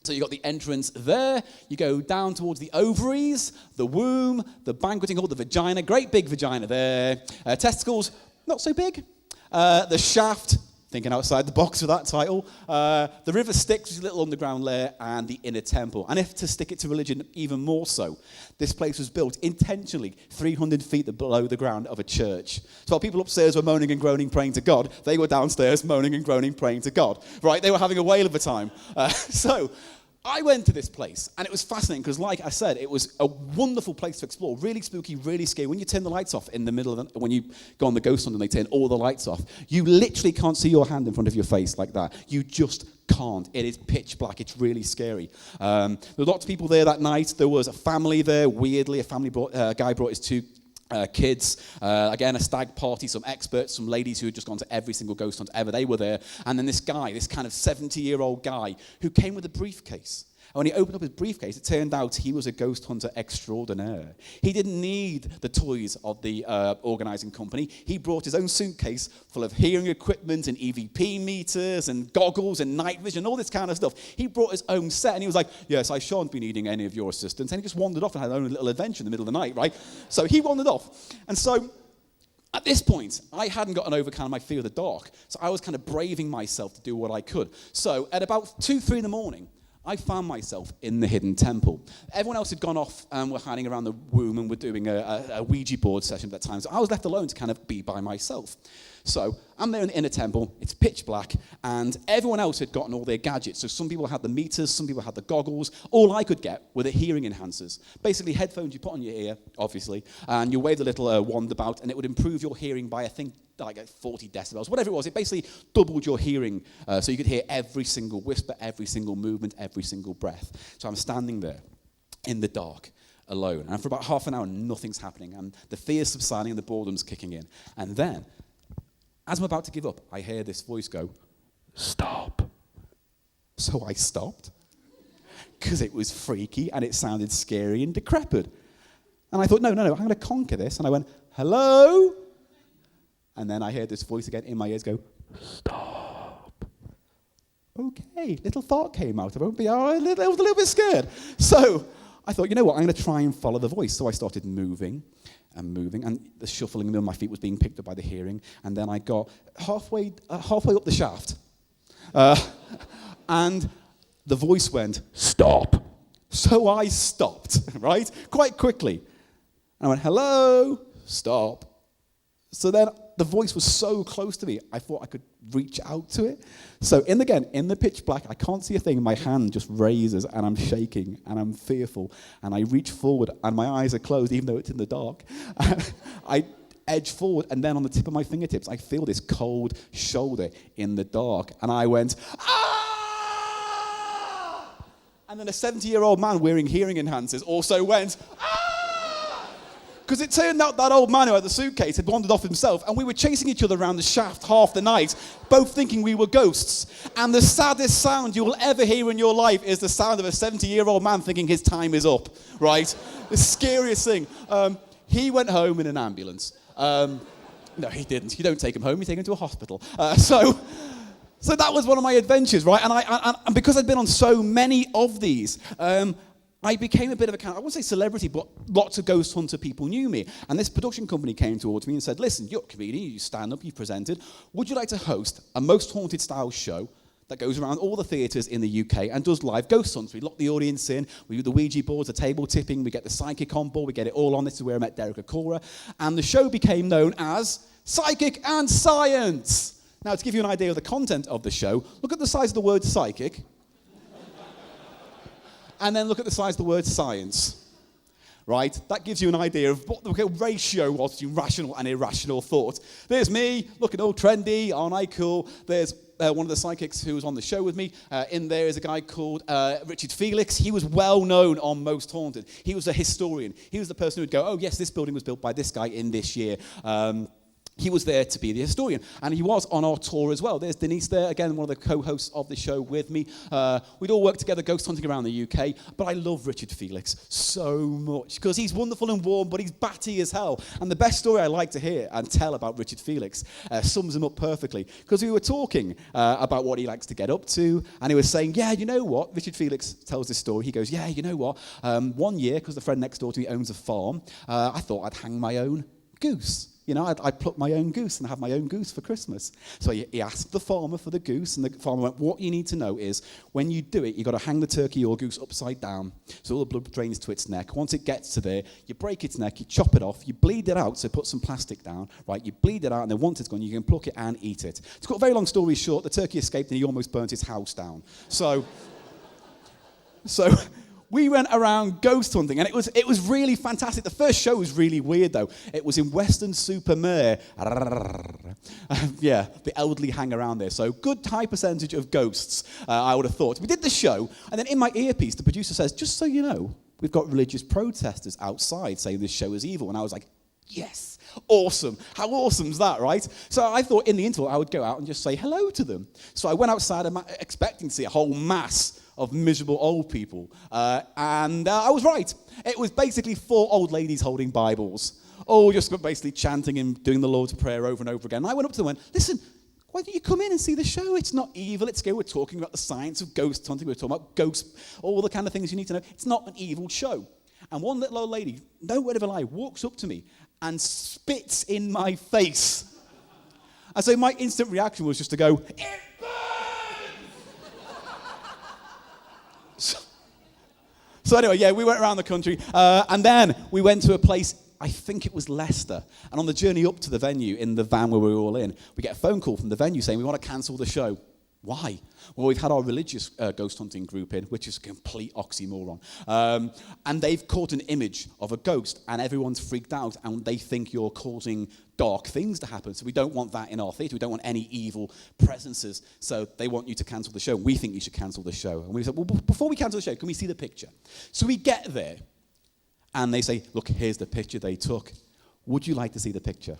So you got the entrance there, you go down towards the ovaries, the womb, the banqueting hall, the vagina, great big vagina there, testicles, not so big. The shaft, thinking outside the box with that title. The river Styx, which is a little underground lair, and the inner temple. And if to stick it to religion even more so, this place was built intentionally 300 feet below the ground of a church. So while people upstairs were moaning and groaning, praying to God, they were downstairs moaning and groaning, praying to God. Right? They were having a whale of a time. So I went to this place, and it was fascinating because, like I said, it was a wonderful place to explore. Really spooky, really scary. When you turn the lights off in the middle of when you go on the ghost hunt and they turn all the lights off, you literally can't see your hand in front of your face like that. You just can't. It is pitch black. It's really scary. There were lots of people there that night. There was a family there. Weirdly, a guy brought his 2 kids, again, a stag party, some experts, some ladies who had just gone to every single ghost hunt ever, they were there. And then this guy, this kind of 70-year-old guy, who came with a briefcase. And when he opened up his briefcase, it turned out he was a ghost hunter extraordinaire. He didn't need the toys of the organising company. He brought his own suitcase full of hearing equipment and EVP meters and goggles and night vision, all this kind of stuff. He brought his own set, and he was like, yes, I shan't be needing any of your assistance. And he just wandered off and had his own little adventure in the middle of the night, right? So he wandered off. And so at this point, I hadn't gotten over kind of my fear of the dark. So I was kind of braving myself to do what I could. So at about 2, 3 in the morning, I found myself in the hidden temple. Everyone else had gone off and were hiding around the womb and were doing a Ouija board session at that time. So I was left alone to kind of be by myself. So I'm there in the inner temple, it's pitch black, and everyone else had gotten all their gadgets. So some people had the meters, some people had the goggles. All I could get were the hearing enhancers. Basically headphones you put on your ear, obviously, and you wave the little wand about, and it would improve your hearing by, I think, like 40 decibels, whatever it was. It basically doubled your hearing, so you could hear every single whisper, every single movement, every single breath. So I'm standing there in the dark, alone, and for about half an hour, nothing's happening, and the fear's subsiding and the boredom's kicking in. And then, as I'm about to give up, I hear this voice go, stop. So I stopped, because it was freaky and it sounded scary and decrepit. And I thought, no, I'm going to conquer this. And I went, hello? And then I heard this voice again in my ears go, stop. okay, little thought came out. I was a little bit scared. So I thought, you know what, I'm going to try and follow the voice. So I started moving, and the shuffling of my feet was being picked up by the hearing. And then I got halfway up the shaft, and the voice went, stop. So I stopped, right, quite quickly. And I went, hello, stop. So then the voice was so close to me, I thought I could reach out to it. So in the pitch black, I can't see a thing. My hand just raises, and I'm shaking, and I'm fearful. And I reach forward, and my eyes are closed, even though it's in the dark. I edge forward, and then on the tip of my fingertips, I feel this cold shoulder in the dark. And I went, ah! And then a 70-year-old man wearing hearing enhancers also went, ah! Because it turned out that old man who had the suitcase had wandered off himself, and we were chasing each other around the shaft half the night, both thinking we were ghosts. And the saddest sound you will ever hear in your life is the sound of a 70-year-old man thinking his time is up, right? The scariest thing. He went home in an ambulance. No, he didn't. You don't take him home, you take him to a hospital. So that was one of my adventures, right? And because I'd been on so many of these, I became a bit of a, I won't say celebrity, but lots of ghost hunter people knew me. And this production company came towards me and said, listen, you're a comedian, you stand up, you've presented. Would you like to host a Most Haunted style show that goes around all the theatres in the UK and does live ghost hunts? We lock the audience in, we do the Ouija boards, the table tipping, we get the psychic on board, we get it all on. This is where I met Derek Acora. And the show became known as Psychic and Science. Now, to give you an idea of the content of the show, look at the size of the word psychic. And then look at the size of the word science, right? That gives you an idea of what the ratio was to rational and irrational thought. There's me, looking all trendy, aren't I cool? There's one of the psychics who was on the show with me. In there is a guy called Richard Felix. He was well known on Most Haunted. He was a historian. He was the person who would go, oh yes, this building was built by this guy in this year. He was there to be the historian, and he was on our tour as well. There's Denise there, again, one of the co-hosts of the show with me. We'd all work together ghost hunting around the UK, but I love Richard Felix so much, because he's wonderful and warm, but he's batty as hell. And the best story I like to hear and tell about Richard Felix sums him up perfectly, because we were talking about what he likes to get up to, and he was saying, yeah, you know what? Richard Felix tells this story. He goes, yeah, you know what? One year, because the friend next door to me owns a farm, I thought I'd hang my own goose. You know, I'd pluck my own goose and have my own goose for Christmas. So he asked the farmer for the goose, and the farmer went, what you need to know is, when you do it, you've got to hang the turkey or goose upside down, so all the blood drains to its neck. Once it gets to there, you break its neck, you chop it off, you bleed it out, so put some plastic down, right? You bleed it out, and then once it's gone, you can pluck it and eat it. To cut a very long story short, the turkey escaped, and he almost burnt his house down. So we went around ghost hunting, and it was really fantastic. The first show was really weird, though. It was in Weston-super-Mare. Yeah, the elderly hang around there. So good high percentage of ghosts, I would have thought. We did the show, and then in my earpiece, the producer says, just so you know, we've got religious protesters outside saying this show is evil. And I was like, yes, awesome. How awesome is that, right? So I thought in the interval, I would go out and just say hello to them. So I went outside expecting to see a whole mass of miserable old people. And I was right. It was basically 4 old ladies holding Bibles, all just basically chanting and doing the Lord's Prayer over and over again. And I went up to them and went, listen, why don't you come in and see the show? It's not evil. It's good. We're talking about the science of ghost hunting. We're talking about ghosts, all the kind of things you need to know. It's not an evil show. And one little old lady, no word of a lie, walks up to me and spits in my face. And so my instant reaction was just to go, it So anyway, yeah, we went around the country, and then we went to a place, I think it was Leicester, and on the journey up to the venue, in the van where we were all in, we get a phone call from the venue saying, we want to cancel the show. Why? Well, we've had our religious ghost hunting group in, which is a complete oxymoron, and they've caught an image of a ghost, and everyone's freaked out, and they think you're causing dark things to happen, so we don't want that in our theatre. We don't want any evil presences, so they want you to cancel the show. We think you should cancel the show. And we said, well, before we cancel the show, can we see the picture? So we get there, and they say, look, here's the picture they took. Would you like to see the picture?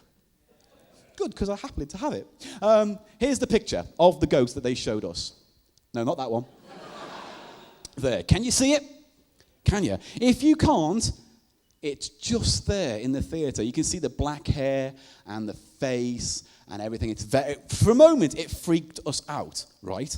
Good, because I'm happy to have it. Here's the picture of the ghost that they showed us. No, not that one. There. Can you see it? Can you? If you can't, it's just there in the theatre. You can see the black hair and the face and everything. For a moment, it freaked us out, right?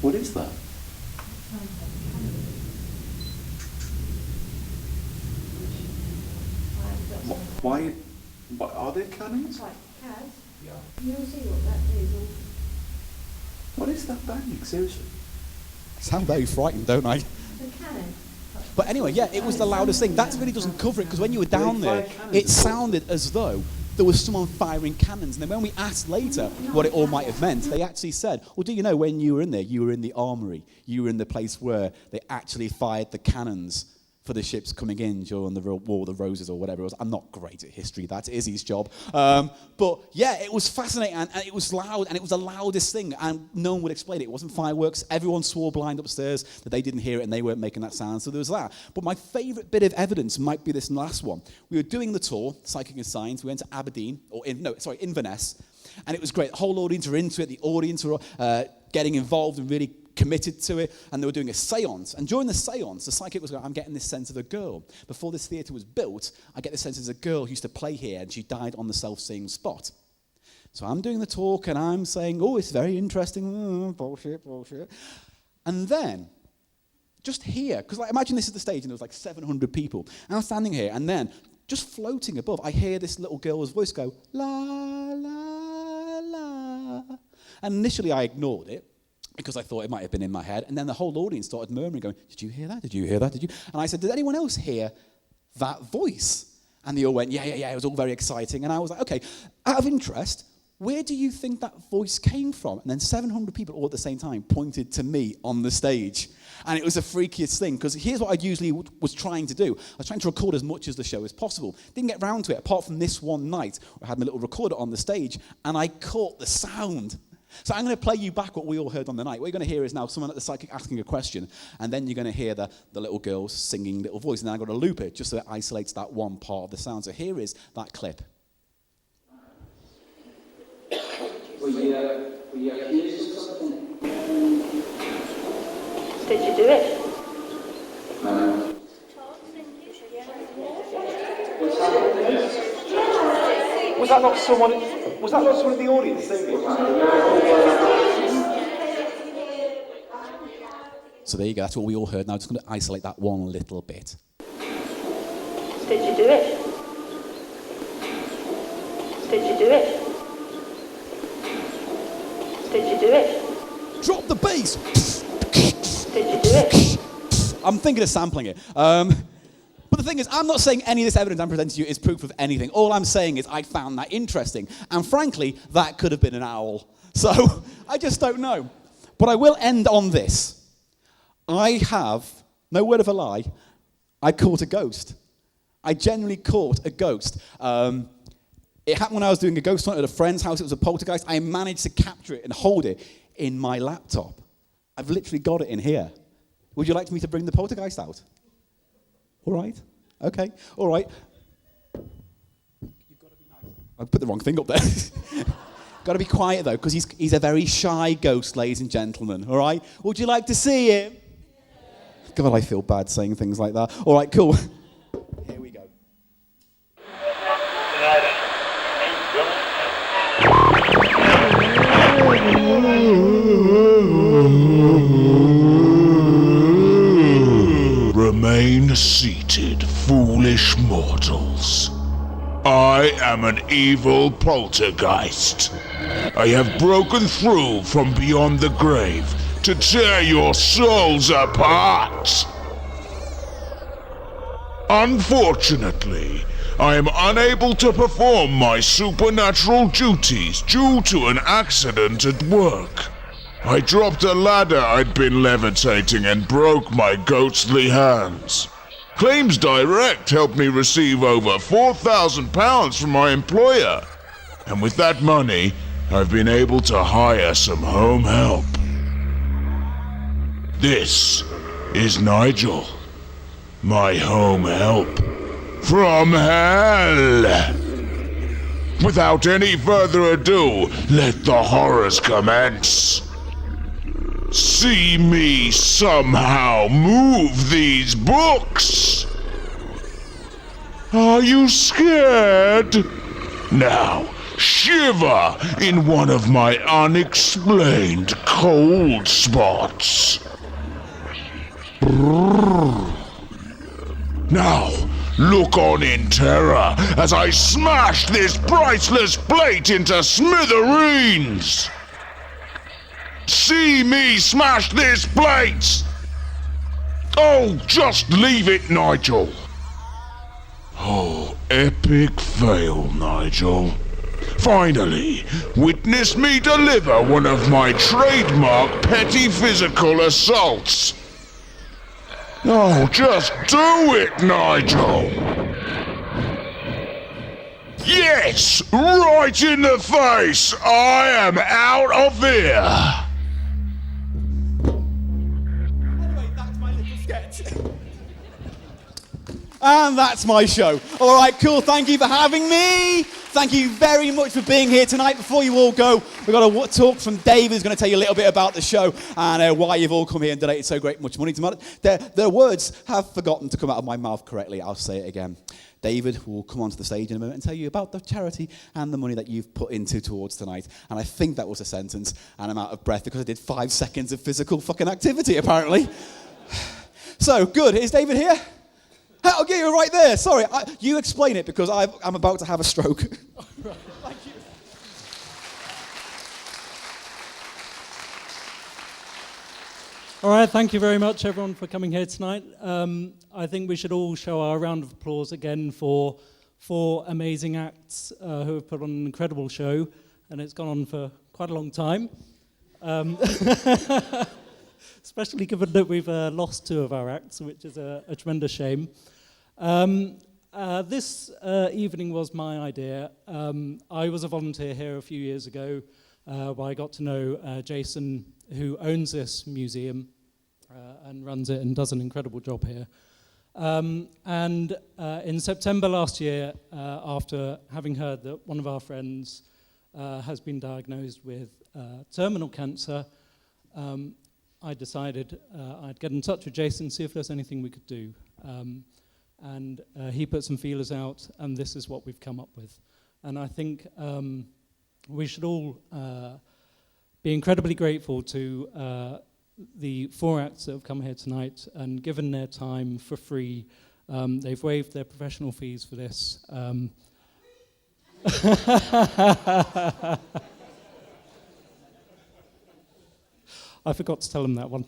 What is that? Why are there cannons? You don't see what that is. What is that banging? Seriously? I sound very frightened, don't I? The cannon. But anyway, yeah, it was the loudest thing. That really doesn't cover it, because when you were down there, it sounded as though there was someone firing cannons. And then when we asked later what it all might have meant, they actually said, well, do you know when you were in there, you were in the armory. You were in the place where they actually fired the cannons for the ships coming in during the War of the Roses or whatever it was. I'm not great at history. That's Izzy's job. But yeah, it was fascinating, and it was loud, and it was the loudest thing, and no one would explain it. It wasn't fireworks. Everyone swore blind upstairs that they didn't hear it and they weren't making that sound, so there was that. But my favourite bit of evidence might be this last one. We were doing the tour, Psychic and Science. We went to Aberdeen, Inverness, and it was great. The whole audience were into it. The audience were getting involved and really committed to it, and they were doing a seance. And during the seance, the psychic was going, I'm getting this sense of a girl. Before this theatre was built, I get this sense as a girl who used to play here, and she died on the self-same spot. So I'm doing the talk, and I'm saying, oh, it's very interesting, bullshit. And then, just here, because imagine this is the stage, and there was like 700 people. And I'm standing here, and then, just floating above, I hear this little girl's voice go, la, la, la. And initially I ignored it, because I thought it might have been in my head. And then the whole audience started murmuring, going, did you hear that? Did you hear that? Did you? And I said, did anyone else hear that voice? And they all went, yeah, it was all very exciting. And I was like, okay, out of interest, where do you think that voice came from? And then 700 people all at the same time pointed to me on the stage. And it was the freakiest thing, because here's what I usually was trying to do. I was trying to record as much of the show as possible. Didn't get round to it, apart from this one night, where I had my little recorder on the stage, and I caught the sound. So I'm going to play you back what we all heard on the night. What you're going to hear is now someone at the psychic asking a question, and then you're going to hear the little girl's singing little voice, and then I'm going to loop it just so it isolates that one part of the sound. So here is that clip. Did you do it? Was that not someone in the audience singing? So there you go, that's what we all heard. Now I'm just going to isolate that one little bit. Did you do it? Did you do it? Did you do it? Drop the bass! Did you do it? I'm thinking of sampling it. But the thing is, I'm not saying any of this evidence I'm presenting to you is proof of anything. All I'm saying is I found that interesting. And frankly, that could have been an owl. So I just don't know. But I will end on this. I have, no word of a lie, I caught a ghost. I genuinely caught a ghost. It happened when I was doing a ghost hunt at a friend's house. It was a poltergeist. I managed to capture it and hold it in my laptop. I've literally got it in here. Would you like me to bring the poltergeist out? All right. Okay. All right. You've got to be nice. I put the wrong thing up there. Got to be quiet, though, because he's a very shy ghost, ladies and gentlemen. All right? Would you like to see him? God, I feel bad saying things like that. All right, cool. Here we go. Remain seated, foolish mortals. I am an evil poltergeist. I have broken through from beyond the grave to tear your souls apart. Unfortunately, I am unable to perform my supernatural duties due to an accident at work. I dropped a ladder I'd been levitating and broke my ghostly hands. Claims Direct helped me receive over £4,000 from my employer. And with that money, I've been able to hire some home help. This is Nigel, my home help from hell. Without any further ado, let the horrors commence. See me somehow move these books. Are you scared? Now, shiver in one of my unexplained cold spots. Now, look on in terror as I smash this priceless plate into smithereens. See me smash this plate! Oh, just leave it, Nigel. Oh, epic fail, Nigel. Finally, witness me deliver one of my trademark petty physical assaults. Oh, just do it, Nigel! Yes! Right in the face! I am out of here! And that's my show. All right, cool. Thank you for having me. Thank you very much for being here tonight. Before you all go, we've got a talk from Dave, who's going to tell you a little bit about the show and why you've all come here and donated so great much money to it. Their words have forgotten to come out of my mouth correctly. I'll say it again. David will come onto the stage in a moment and tell you about the charity and the money that you've put into towards tonight. And I think that was a sentence, and I'm out of breath because I did 5 seconds of physical fucking activity, apparently. So, good. Is David here? I'll get you right there. Sorry, you explain it because I'm about to have a stroke. Right. Thank you. All right, thank you very much, everyone, for coming here tonight. I think we should all show our round of applause again for 4 amazing acts who have put on an incredible show, and it's gone on for quite a long time. Especially given that we've lost 2 of our acts, which is a tremendous shame. This evening was my idea. I was a volunteer here a few years ago where I got to know Jason, who owns this museum and runs it and does an incredible job here. And in September last year, after having heard that one of our friends has been diagnosed with terminal cancer, I decided I'd get in touch with Jason, see if there's anything we could do. And he put some feelers out, and this is what we've come up with. And I think we should all be incredibly grateful to the 4 acts that have come here tonight and given their time for free. They've waived their professional fees for this. I forgot to tell them that one.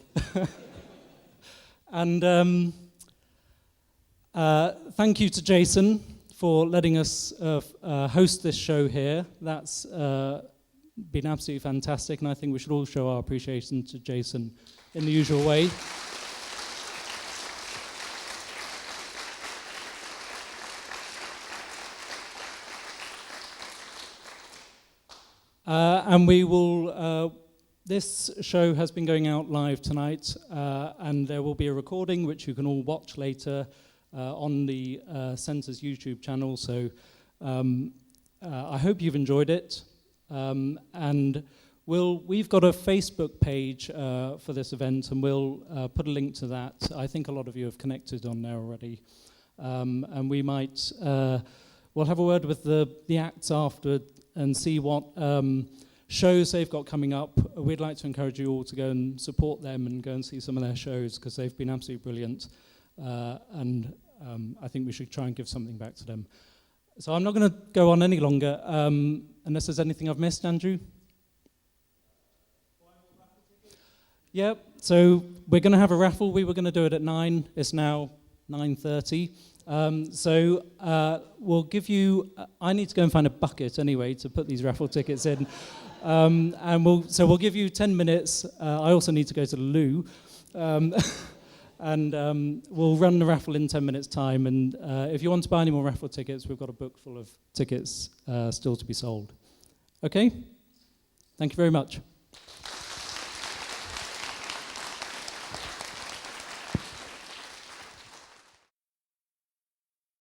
And thank you to Jason for letting us host this show here. That's been absolutely fantastic, and I think we should all show our appreciation to Jason in the usual way. And we will... This show has been going out live tonight, and there will be a recording which you can all watch later on the Centre's YouTube channel. So I hope you've enjoyed it. And we've got a Facebook page for this event, and we'll put a link to that. I think a lot of you have connected on there already. And we might, we'll have a word with the acts after and see what shows they've got coming up. We'd like to encourage you all to go and support them and go and see some of their shows because they've been absolutely brilliant. And I think we should try and give something back to them. So I'm not going to go on any longer unless there's anything I've missed, Andrew. Yeah, so we're going to have a raffle. We were going to do it at 9. It's now 9:30. So we'll give you... I need to go and find a bucket anyway to put these raffle tickets in. And we'll give you 10 minutes. I also need to go to the loo. And we'll run the raffle in 10 minutes' time. And if you want to buy any more raffle tickets, we've got a book full of tickets still to be sold. Okay? Thank you very much.